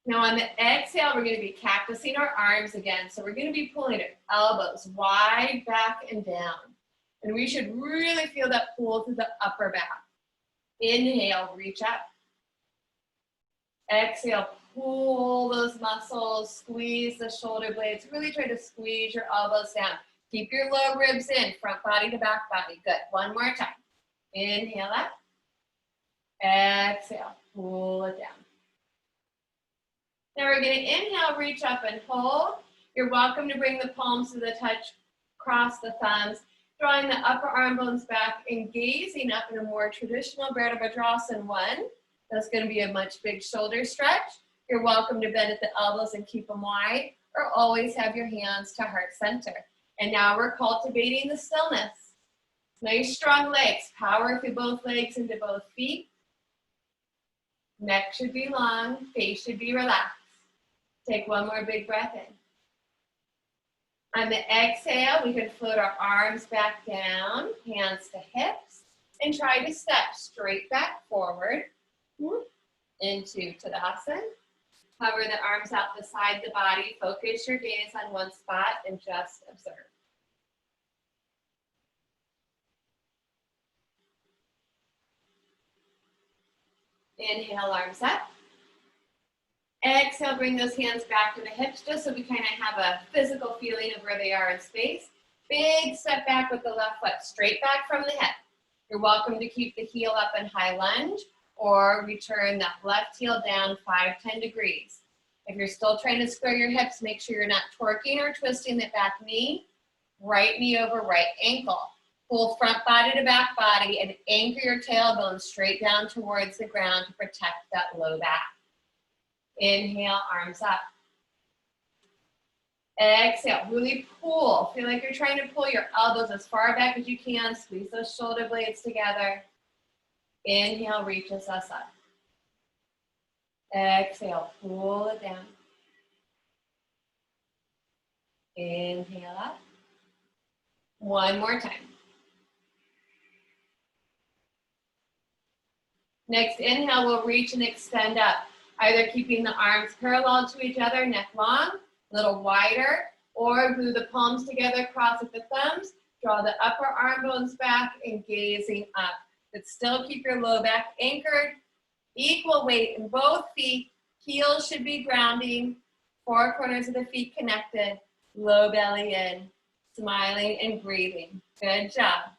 Now on the exhale, we're going to be cactusing our arms again. So we're going to be pulling our elbows wide back and down. And we should really feel that pull through the upper back. Inhale, reach up. Exhale, pull those muscles, squeeze the shoulder blades. Really try to squeeze your elbows down. Keep your low ribs in, front body to back body. Good. One more time. Inhale up. Exhale, pull it down. Now we're going to inhale, reach up and hold. You're welcome to bring the palms to the touch, cross the thumbs, drawing the upper arm bones back and gazing up in a more traditional Virabhadrasana 1. That's going to be a much big shoulder stretch. You're welcome to bend at the elbows and keep them wide, or always have your hands to heart center. And now we're cultivating the stillness. Nice strong legs. Power through both legs into both feet. Neck should be long, face should be relaxed. Take one more big breath in. On the exhale, we can float our arms back down, hands to hips, and try to step straight back forward into Tadasana. Hover the arms out beside the body. Focus your gaze on one spot and just observe. Inhale, arms up. Exhale, bring those hands back to the hips just so we kind of have a physical feeling of where they are in space. Big step back with the left foot, straight back from the hip. You're welcome to keep the heel up in high lunge or return that left heel down 5-10 degrees. If you're still trying to square your hips, make sure you're not twerking or twisting the back knee. Right knee over right ankle. Pull front body to back body and anchor your tailbone straight down towards the ground to protect that low back. Inhale, arms up. Exhale, really pull. Feel like you're trying to pull your elbows as far back as you can. Squeeze those shoulder blades together. Inhale, reaches us up. Exhale, pull it down. Inhale up. One more time. Next inhale, we'll reach and extend up. Either keeping the arms parallel to each other, neck long, a little wider, or glue the palms together, cross at the thumbs, draw the upper arm bones back and gazing up. But still keep your low back anchored, equal weight in both feet, heels should be grounding, four corners of the feet connected, low belly in, smiling and breathing. Good job.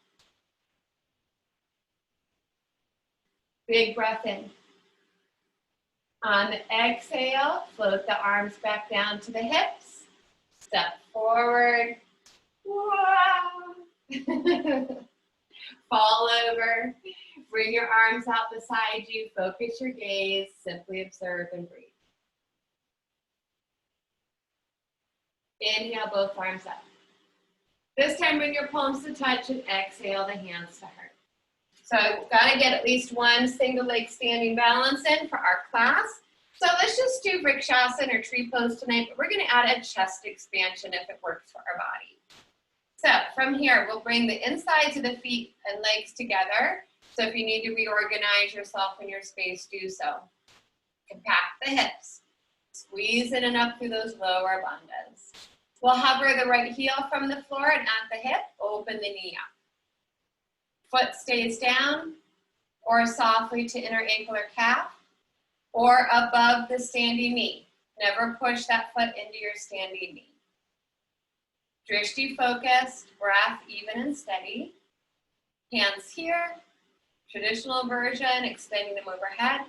Big breath in. On the exhale, float the arms back down to the hips. Step forward. Wow. Fall over. Bring your arms out beside you. Focus your gaze. Simply observe and breathe. Inhale, both arms up. This time, bring your palms to touch and exhale the hands to heart. So I've got to get at least one single leg standing balance in for our class. So let's just do Vrikshasana or tree pose tonight, but we're going to add a chest expansion if it works for our body. So from here, we'll bring the insides of the feet and legs together. So if you need to reorganize yourself in your space, do so. Compact the hips. Squeeze in and up through those lower bandhas. We'll hover the right heel from the floor and at the hip, open the knee up. Foot stays down or softly to inner ankle or calf or above the standing knee. Never push that foot into your standing knee. Drishti focused, breath even and steady. Hands here, traditional version, extending them overhead.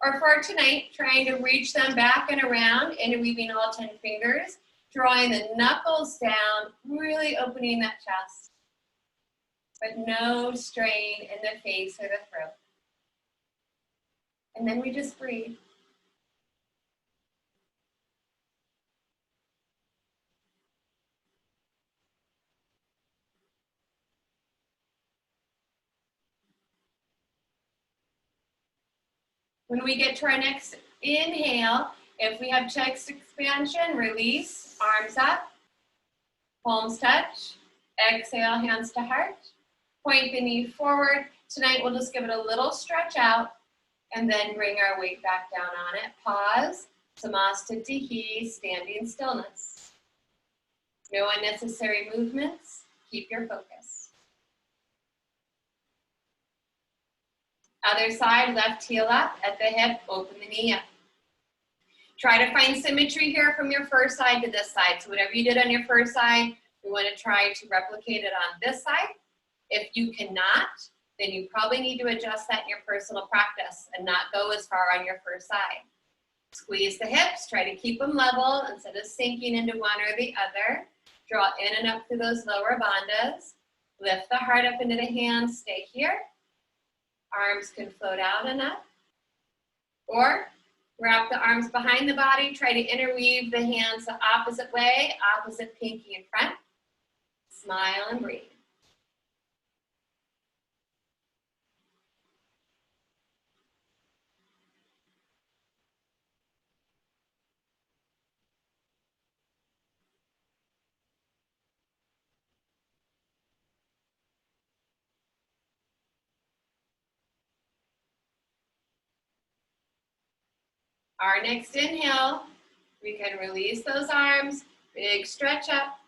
Or for tonight, trying to reach them back and around, interweaving all 10 fingers, drawing the knuckles down, really opening that chest. But no strain in the face or the throat. And then we just breathe. When we get to our next inhale, if we have chest expansion, release, arms up, palms touch. Exhale, hands to heart. Point the knee forward. Tonight we'll just give it a little stretch out and then bring our weight back down on it. Pause. Namaste, standing stillness. No unnecessary movements. Keep your focus. Other side, left heel up at the hip, open the knee up. Try to find symmetry here from your first side to this side. So whatever you did on your first side, we want to try to replicate it on this side. If you cannot, then you probably need to adjust that in your personal practice and not go as far on your first side. Squeeze the hips, try to keep them level instead of sinking into one or the other. Draw in and up through those lower bandhas. Lift the heart up into the hands, stay here. Arms can float out and up. Or wrap the arms behind the body, try to interweave the hands the opposite way, opposite pinky in front. Smile and breathe. Our next inhale, we can release those arms, big stretch up.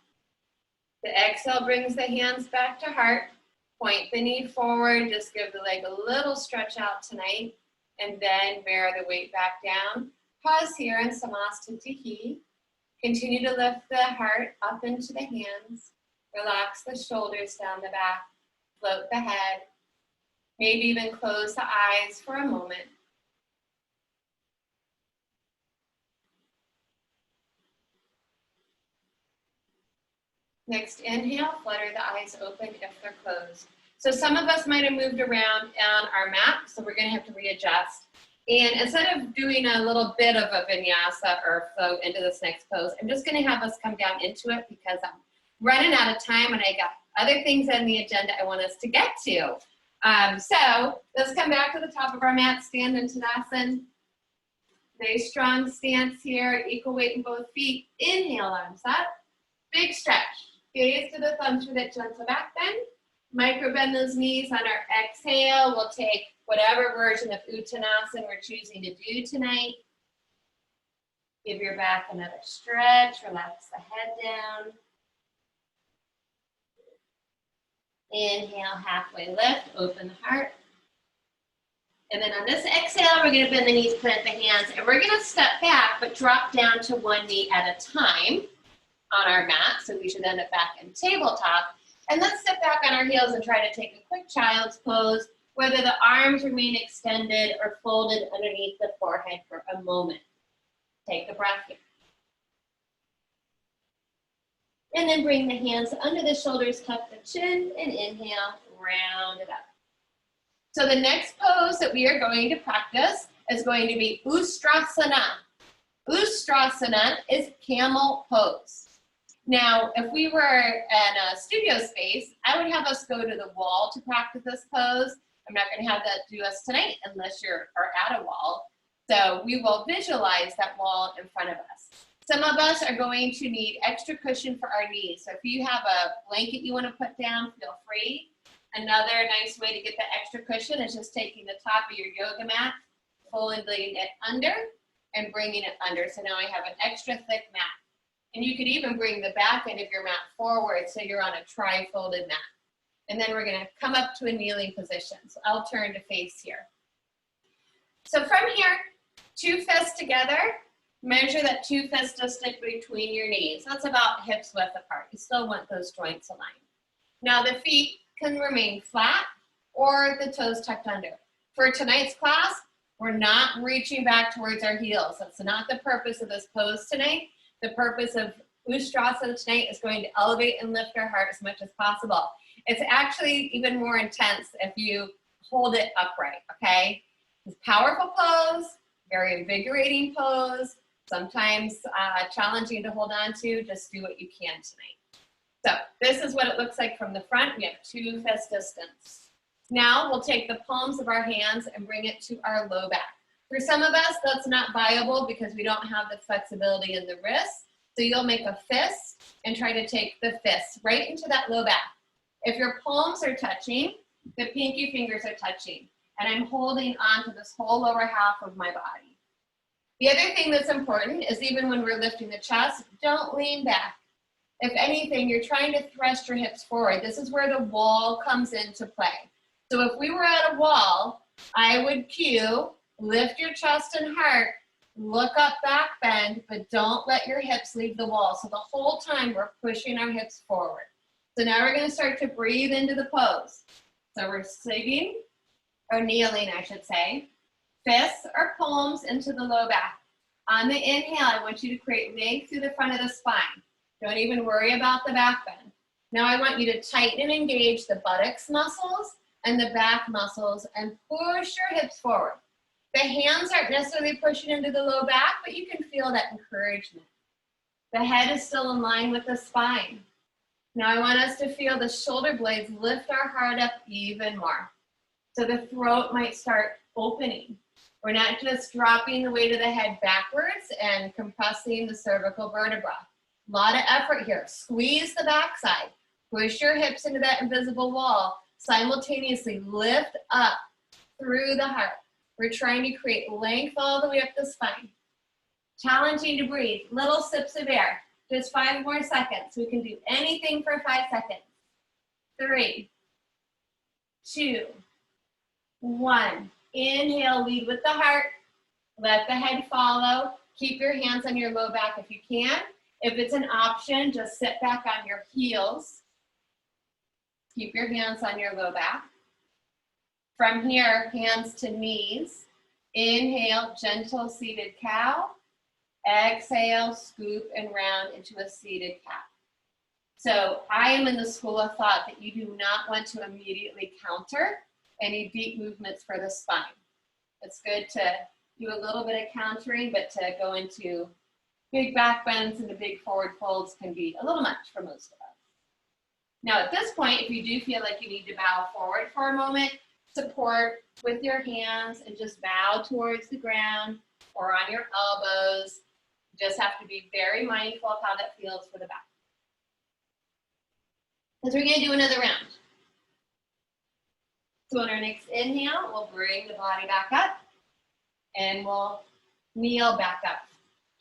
The exhale brings the hands back to heart. Point the knee forward, just give the leg a little stretch out tonight, and then bear the weight back down. Pause here in Namaste. Continue to lift the heart up into the hands. Relax the shoulders down the back. Float the head. Maybe even close the eyes for a moment. Next inhale, flutter the eyes open if they're closed. So some of us might have moved around on our mat, so we're gonna have to readjust. And instead of doing a little bit of a vinyasa or flow into this next pose, I'm just gonna have us come down into it because I'm running out of time and I got other things on the agenda I want us to get to. So let's come back to the top of our mat, stand in Tadasana. Very strong stance here, equal weight in both feet. Inhale, arms up, big stretch. Gaze to the thumbs for that gentle back bend. Micro bend those knees on our exhale. We'll take whatever version of Uttanasana we're choosing to do tonight. Give your back another stretch. Relax the head down. Inhale, halfway lift, open the heart. And then on this exhale, we're going to bend the knees, plant the hands, and we're going to step back, but drop down to one knee at a time on our mat, so we should end up back in tabletop. And let's step back on our heels and try to take a quick child's pose, whether the arms remain extended or folded underneath the forehead for a moment. Take a breath here. And then bring the hands under the shoulders, tuck the chin, and inhale, round it up. So the next pose that we are going to practice is going to be Ustrasana. Ustrasana is camel pose. Now, if we were in a studio space, I would have us go to the wall to practice this pose. I'm not going to have that do us tonight unless you're at a wall. So we will visualize that wall in front of us. Some of us are going to need extra cushion for our knees. So if you have a blanket you want to put down, feel free. Another nice way to get the extra cushion is just taking the top of your yoga mat, folding it under, and bringing it under. So now I have an extra thick mat. And you could even bring the back end of your mat forward so you're on a tri-folded mat. And then we're going to come up to a kneeling position. So I'll turn to face here. So from here, two fists together. Measure that two fists to stick between your knees. That's about hips width apart. You still want those joints aligned. Now the feet can remain flat or the toes tucked under. For tonight's class, we're not reaching back towards our heels. That's not the purpose of this pose tonight. The purpose of Ustrasana tonight is going to elevate and lift our heart as much as possible. It's actually even more intense if you hold it upright, okay? It's a powerful pose, very invigorating pose, sometimes challenging to hold on to. Just do what you can tonight. So this is what it looks like from the front. We have two fist distance. Now we'll take the palms of our hands and bring it to our low back. For some of us, that's not viable because we don't have the flexibility in the wrist. So you'll make a fist and try to take the fist right into that low back. If your palms are touching, the pinky fingers are touching, and I'm holding on to this whole lower half of my body. The other thing that's important is even when we're lifting the chest, don't lean back. If anything, you're trying to thrust your hips forward. This is where the wall comes into play. So if we were at a wall, I would cue, lift your chest and heart, look up, back bend, but don't let your hips leave the wall. So the whole time we're pushing our hips forward. So now we're gonna start to breathe into the pose. So we're sitting, or kneeling, I should say. Fists or palms into the low back. On the inhale, I want you to create length through the front of the spine. Don't even worry about the back bend. Now I want you to tighten and engage the buttocks muscles and the back muscles and push your hips forward. The hands aren't necessarily pushing into the low back, but you can feel that encouragement. The head is still in line with the spine. Now I want us to feel the shoulder blades lift our heart up even more. So the throat might start opening. We're not just dropping the weight of the head backwards and compressing the cervical vertebra. A lot of effort here. Squeeze the backside. Push your hips into that invisible wall. Simultaneously lift up through the heart. We're trying to create length all the way up the spine. Challenging to breathe. Little sips of air. Just 5 more seconds. We can do anything for 5 seconds. 3, 2, 1. Inhale, lead with the heart. Let the head follow. Keep your hands on your low back if you can. If it's an option, just sit back on your heels. Keep your hands on your low back. From here, hands to knees. Inhale, gentle seated cow. Exhale, scoop and round into a seated cat. So I am in the school of thought that you do not want to immediately counter any deep movements for the spine. It's good to do a little bit of countering, but to go into big back bends and the big forward folds can be a little much for most of us. Now at this point, if you do feel like you need to bow forward for a moment, support with your hands and just bow towards the ground or on your elbows. You just have to be very mindful of how that feels for the back. Because we're gonna do another round. So on our next inhale, we'll bring the body back up and we'll kneel back up.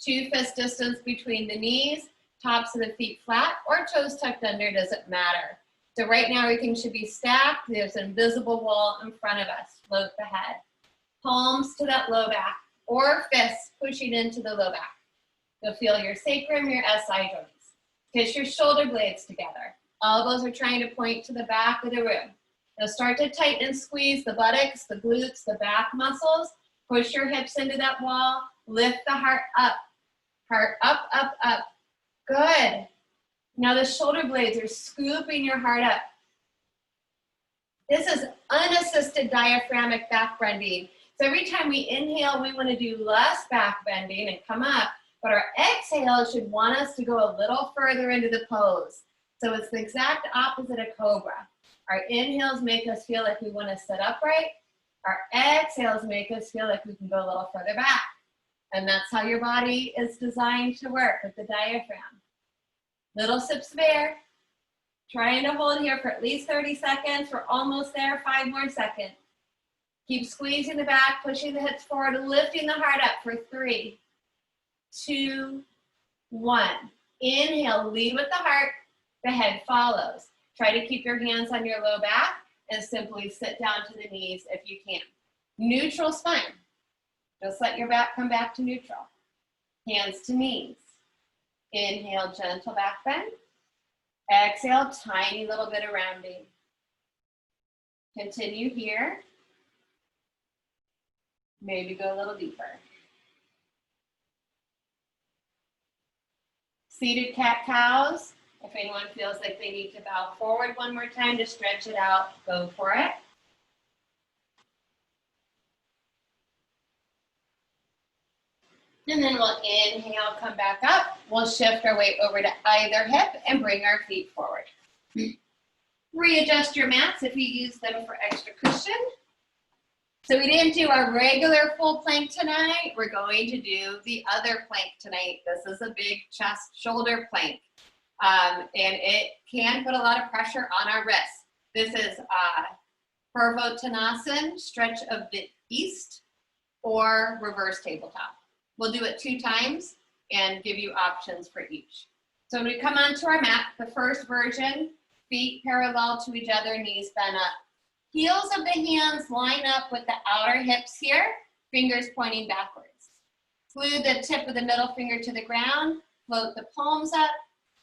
2 fist distance between the knees, tops of the feet flat or toes tucked under, doesn't matter. So right now everything should be stacked. There's an invisible wall in front of us. Float the head. Palms to that low back or fists pushing into the low back. You'll feel your sacrum, your SI joints. Kiss your shoulder blades together. Elbows are trying to point to the back of the room. You'll start to tighten and squeeze the buttocks, the glutes, the back muscles. Push your hips into that wall. Lift the heart up. Heart up, up, up. Good. Now the shoulder blades are scooping your heart up. This is unassisted diaphragmatic back bending. So every time we inhale, we want to do less back bending and come up, but our exhale should want us to go a little further into the pose. So it's the exact opposite of cobra. Our inhales make us feel like we want to sit upright. Our exhales make us feel like we can go a little further back. And that's how your body is designed to work, with the diaphragm. Little sips of air. Trying to hold here for at least 30 seconds. We're almost there, 5 more seconds. Keep squeezing the back, pushing the hips forward, lifting the heart up for 3, 2, 1. Inhale, lead with the heart. The head follows. Try to keep your hands on your low back and simply sit down to the knees if you can. Neutral spine. Just let your back come back to neutral. Hands to knees. Inhale, gentle back bend. Exhale, tiny little bit of rounding. Continue here. Maybe go a little deeper. Seated cat-cows. If anyone feels like they need to bow forward one more time to stretch it out, go for it. And then we'll inhale, come back up. We'll shift our weight over to either hip and bring our feet forward. Readjust your mats if you use them for extra cushion. So we didn't do our regular full plank tonight. We're going to do the other plank tonight. This is a big chest shoulder plank. And it can put a lot of pressure on our wrists. This is Purvottanasana, stretch of the east, or reverse tabletop. We'll do it 2 times and give you options for each. So when we come onto our mat, the first version, feet parallel to each other, knees bent up. Heels of the hands line up with the outer hips here, fingers pointing backwards. Glue the tip of the middle finger to the ground, float the palms up,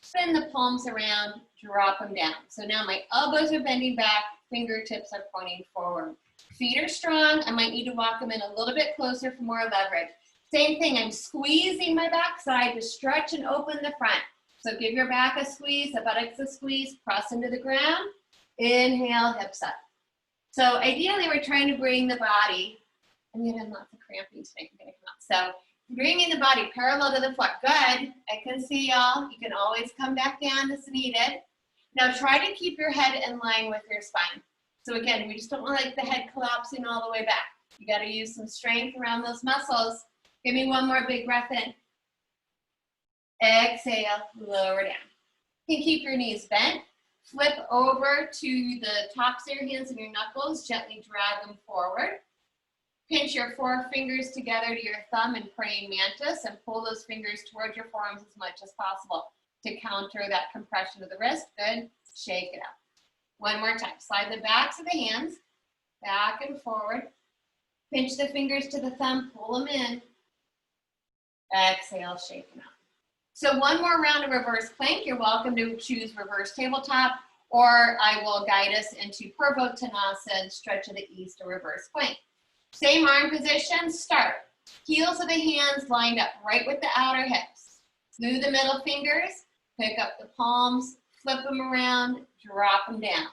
spin the palms around, drop them down. So now my elbows are bending back, fingertips are pointing forward. Feet are strong. I might need to walk them in a little bit closer for more leverage. Same thing, I'm squeezing my backside to stretch and open the front. So give your back a squeeze, the buttocks a squeeze, press into the ground. Inhale, hips up. So ideally, we're trying to bring the body, I'm getting lots of cramping today, I'm gonna come out. So bringing the body parallel to the floor. Good, I can see y'all. You can always come back down as needed. Now try to keep your head in line with your spine. So again, we just don't want like the head collapsing all the way back. You gotta use some strength around those muscles. Give me one more big breath in. Exhale, lower down. You can keep your knees bent. Flip over to the tops of your hands and your knuckles. Gently drag them forward. Pinch your 4 fingers together to your thumb in praying mantis and pull those fingers towards your forearms as much as possible to counter that compression of the wrist. Good. Shake it up. One more time. Slide the backs of the hands back and forward. Pinch the fingers to the thumb. Pull them in. Exhale, shake them out. So one more round of reverse plank. You're welcome to choose reverse tabletop, or I will guide us into Purvottanasana, stretch of the east, or reverse plank. Same arm position, start. Heels of the hands lined up right with the outer hips. Glue the middle fingers, pick up the palms, flip them around, drop them down.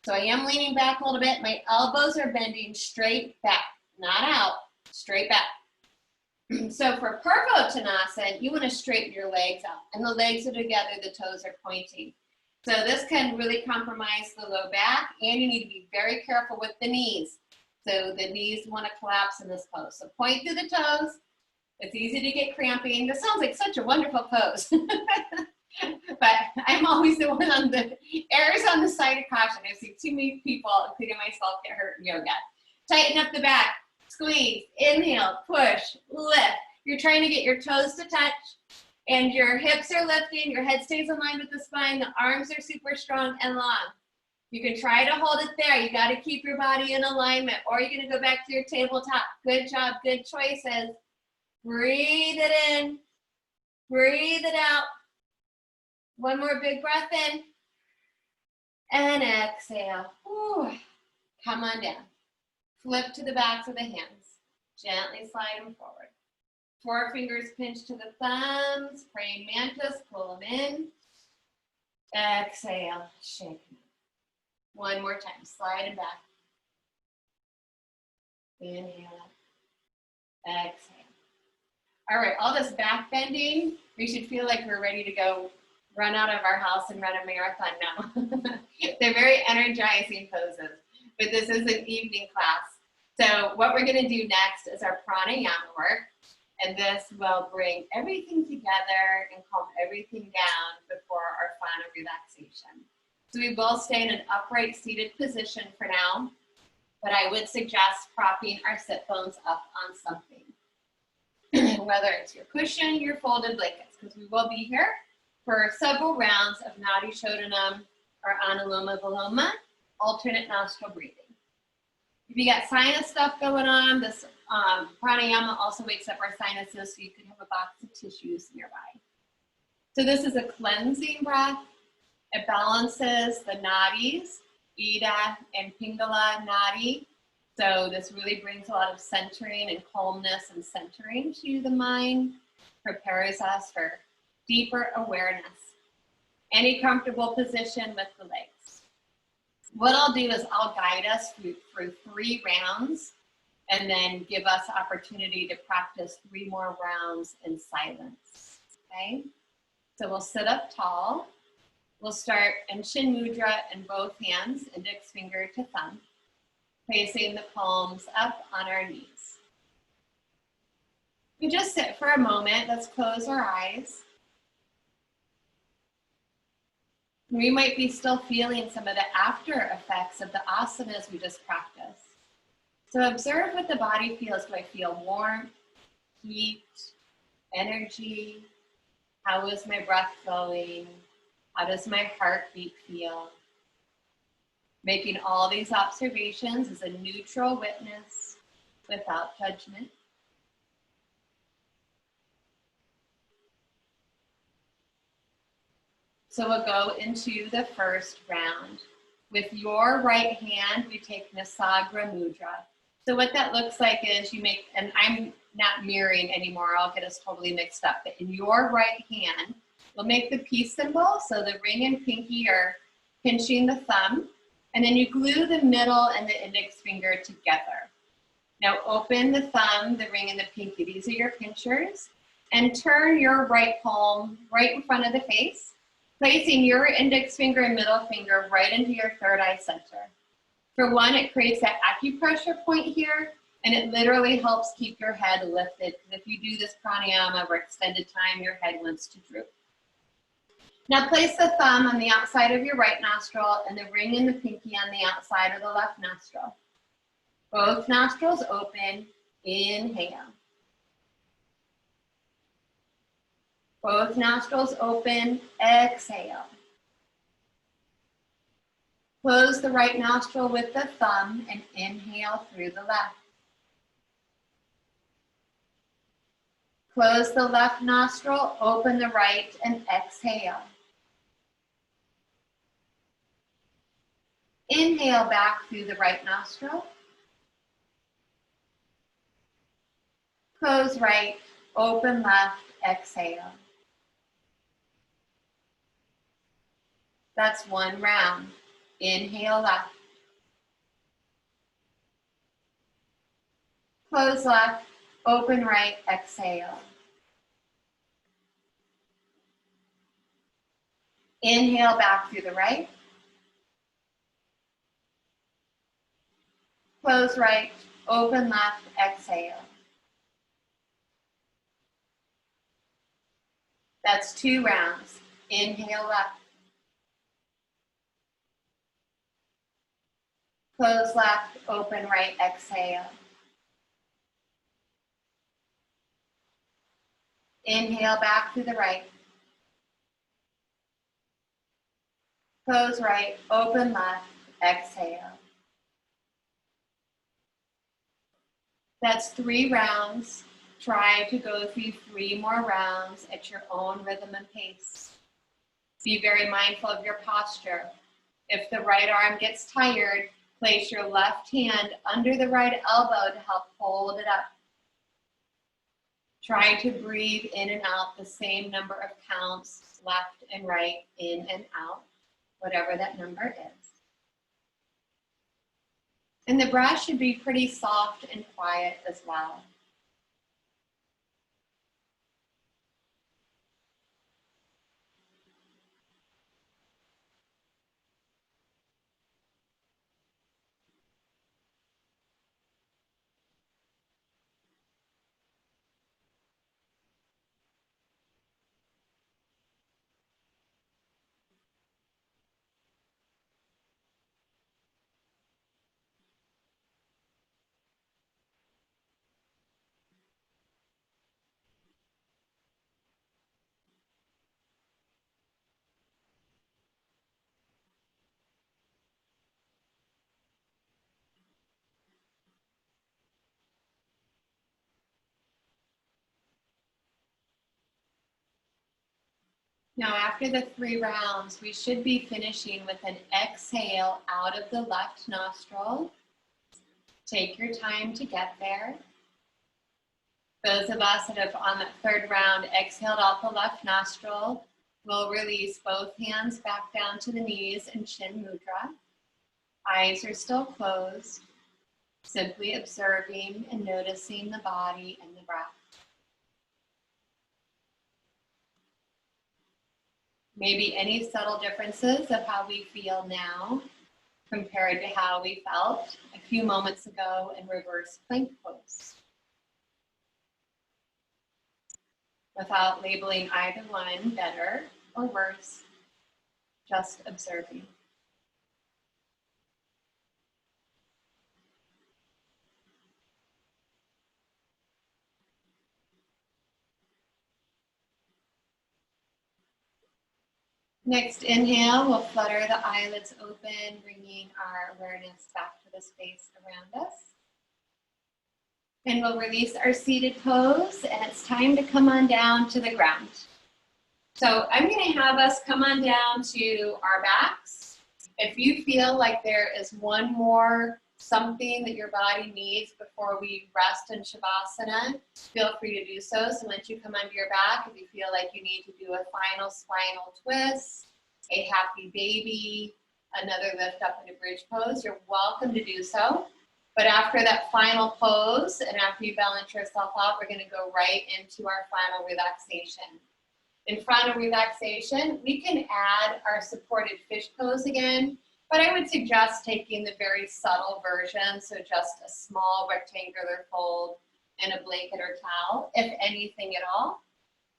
So I am leaning back a little bit. My elbows are bending straight back, not out, straight back. So for Purvottanasana, you want to straighten your legs out, and the legs are together, the toes are pointing. So this can really compromise the low back, and you need to be very careful with the knees. So the knees want to collapse in this pose. So point through the toes. It's easy to get cramping. This sounds like such a wonderful pose. But I'm always the one on the errors on the side of caution. I've seen too many people, including myself, get hurt in yoga. Tighten up the back. Squeeze, inhale, push, lift. You're trying to get your toes to touch and your hips are lifting, your head stays in line with the spine, the arms are super strong and long. You can try to hold it there. You got to keep your body in alignment, or you're going to go back to your tabletop. Good job, good choices. Breathe it in, breathe it out. One more big breath in and exhale. Whew. Come on down. Flip to the backs of the hands. Gently slide them forward. 4 fingers pinch to the thumbs. Praying mantis, pull them in. Exhale, shake them. One more time, slide them back. Inhale, exhale. All right, all this back bending, we should feel like we're ready to go run out of our house and run a marathon now. They're very energizing poses, but this is an evening class. So what we're gonna do next is our pranayama work, and this will bring everything together and calm everything down before our final relaxation. So we will stay in an upright seated position for now, but I would suggest propping our sit bones up on something, whether it's your cushion, your folded blankets, because we will be here for several rounds of Nadi Shodhanam or Anuloma Viloma, alternate nostril breathing. If you got sinus stuff going on, this pranayama also wakes up our sinuses, so you could have a box of tissues nearby. So this is a cleansing breath. It balances the nadis, Ida and Pingala nadi. So this really brings a lot of centering and calmness and centering to the mind, prepares us for deeper awareness. Any comfortable position with the legs. What I'll do is I'll guide us through 3 rounds and then give us opportunity to practice 3 more rounds in silence, okay? So we'll sit up tall. We'll start in Chin Mudra in both hands, index finger to thumb. placing the palms up on our knees. We just sit for a moment. Let's close our eyes. We might be still feeling some of the after effects of the asanas we just practiced. So observe what the body feels. Do I feel warmth, heat, energy? How is my breath flowing? How does my heartbeat feel? Making all these observations as a neutral witness without judgment. So we'll go into the first round. With your right hand, we take Nasagra Mudra. So what that looks like is you make, and I'm not mirroring anymore, I'll get us totally mixed up, but in your right hand, we'll make the peace symbol, so the ring and pinky are pinching the thumb, and then you glue the middle and the index finger together. Now open the thumb, the ring, and the pinky. These are your pinchers, and turn your right palm right in front of the face, placing your index finger and middle finger right into your third eye center. For one, it creates that acupressure point here, and it literally helps keep your head lifted. Because if you do this pranayama for extended time, your head wants to droop. Now place the thumb on the outside of your right nostril and the ring and the pinky on the outside of the left nostril. Both nostrils open, inhale. Both nostrils open, exhale. Close the right nostril with the thumb and inhale through the left. Close the left nostril, open the right, and exhale. Inhale back through the right nostril. Close right, open left, exhale. That's one round. Inhale left. Close left, open right, exhale. Inhale back through the right. Close right, open left, exhale. That's two rounds. Inhale left. Close left, open right, exhale. Inhale back through the right. Close right, open left, exhale. That's three rounds. Try to go through 3 more rounds at your own rhythm and pace. Be very mindful of your posture. If the right arm gets tired, place your left hand under the right elbow to help hold it up. Try to breathe in and out the same number of counts, left and right, in and out, whatever that number is. And the breath should be pretty soft and quiet as well. Now, after the 3 rounds, we should be finishing with an exhale out of the left nostril. Take your time to get there. Those of us that have on that 3rd round exhaled out the left nostril will release both hands back down to the knees in chin mudra. Eyes are still closed, simply observing and noticing the body and the breath. Maybe any subtle differences of how we feel now compared to how we felt a few moments ago in reverse plank pose. Without labeling either one better or worse, just observing. Next inhale, we'll flutter the eyelids open, bringing our awareness back to the space around us. And we'll release our seated pose, and it's time to come on down to the ground. So I'm going to have us come on down to our backs. If you feel like there is one more something that your body needs before we rest in Shavasana, feel free to do so. So once you come onto your back, if you feel like you need to do a final spinal twist, a happy baby, another lift up in a bridge pose, you're welcome to do so. But after that final pose and after you balance yourself out, we're going to go right into our final relaxation. In final relaxation, we can add our supported fish pose again, but I would suggest taking the very subtle version, so just a small rectangular fold and a blanket or towel, if anything at all.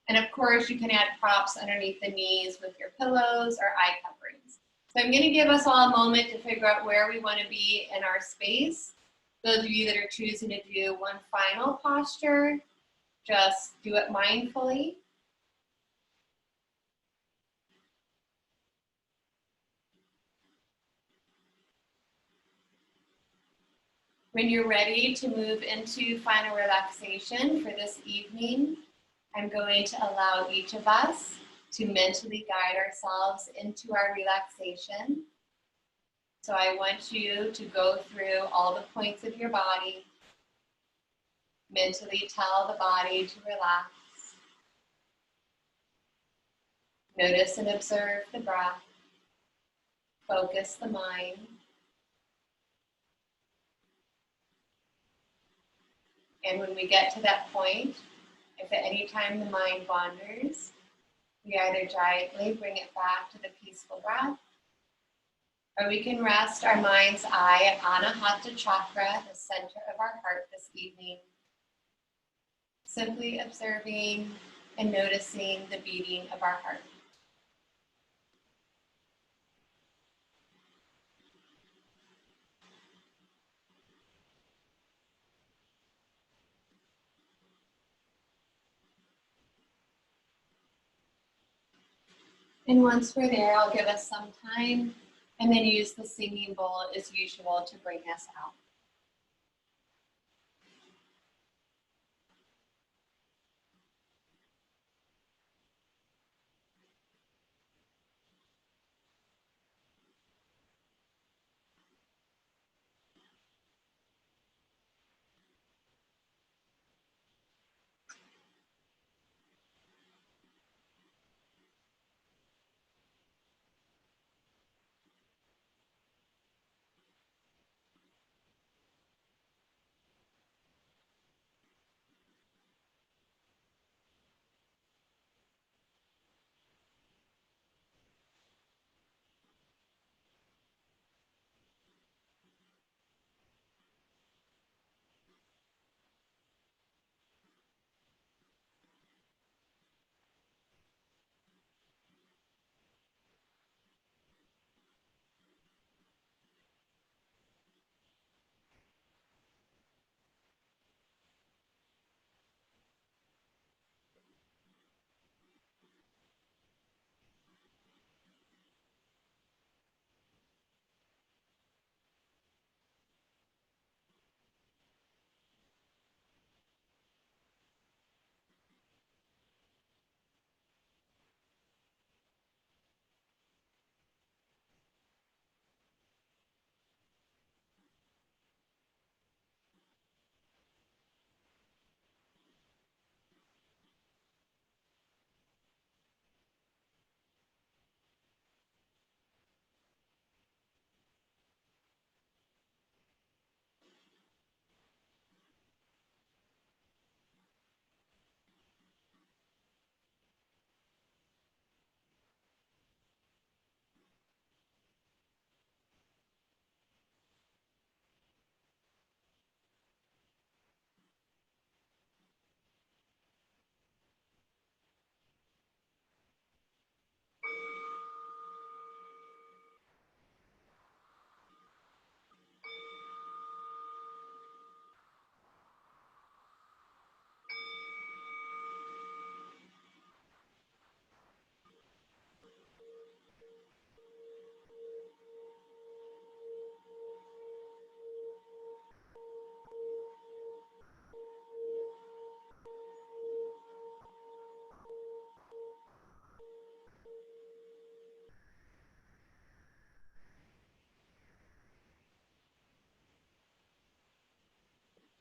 And of course, you can add props underneath the knees with your pillows or eye coverings. So I'm going to give us all a moment to figure out where we want to be in our space. Those of you that are choosing to do one final posture, just do it mindfully. When you're ready to move into final relaxation for this evening, I'm going to allow each of us to mentally guide ourselves into our relaxation. So I want you to go through all the points of your body, mentally tell the body to relax. Notice and observe the breath. Focus the mind. And when we get to that point, if at any time the mind wanders, we either gently bring it back to the peaceful breath, or we can rest our mind's eye on a Hatha chakra, the center of our heart this evening, simply observing and noticing the beating of our heart. And once we're there, I'll give us some time and then use the singing bowl as usual to bring us out.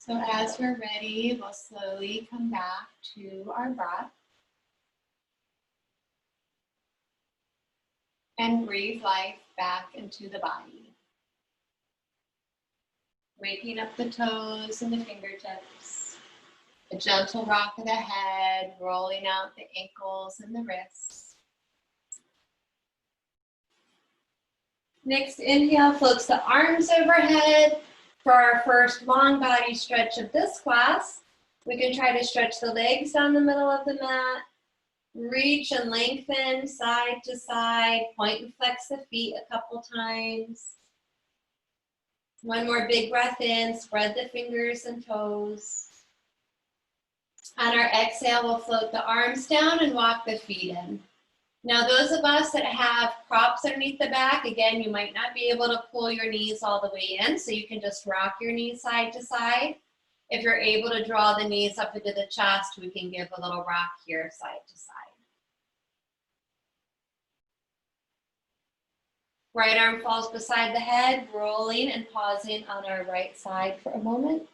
So as we're ready, we'll slowly come back to our breath and breathe life back into the body. Waking up the toes and the fingertips. A gentle rock of the head, rolling out the ankles and the wrists. Next inhale, floats the arms overhead. For our first long body stretch of this class, we can try to stretch the legs down the middle of the mat. Reach and lengthen side to side. Point and flex the feet a couple times. One more big breath in. Spread the fingers and toes. On our exhale, we'll float the arms down and walk the feet in. Now, those of us that have props underneath the back, again, you might not be able to pull your knees all the way in, so you can just rock your knees side to side. If you're able to draw the knees up into the chest, we can give a little rock here side to side. Right arm falls beside the head, rolling and pausing on our right side for a moment.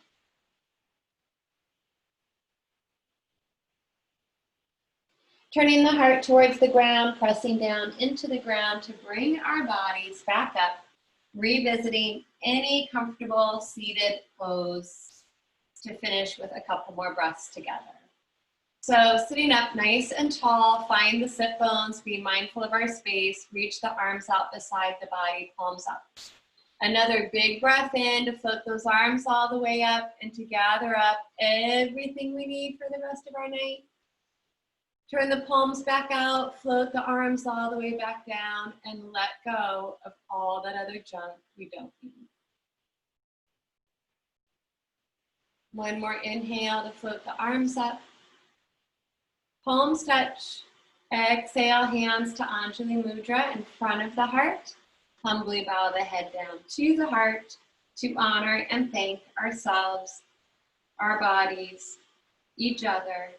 Turning the heart towards the ground, pressing down into the ground to bring our bodies back up, revisiting any comfortable seated pose to finish with a couple more breaths together. So sitting up nice and tall, find the sit bones, be mindful of our space, reach the arms out beside the body, palms up. Another big breath in to float those arms all the way up and to gather up everything we need for the rest of our night. Turn the palms back out, float the arms all the way back down, and let go of all that other junk we don't need. One more inhale to float the arms up. Palms touch. Exhale, hands to Anjali Mudra in front of the heart. Humbly bow the head down to the heart to honor and thank ourselves, our bodies, each other,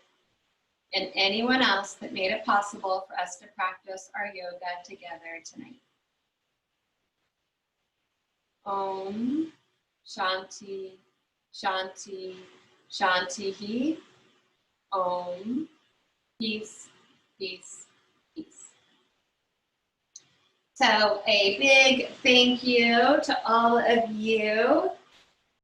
and anyone else that made it possible for us to practice our yoga together tonight. Om Shanti Shanti Shanti. Om. Peace, peace, peace. So a big thank you to all of you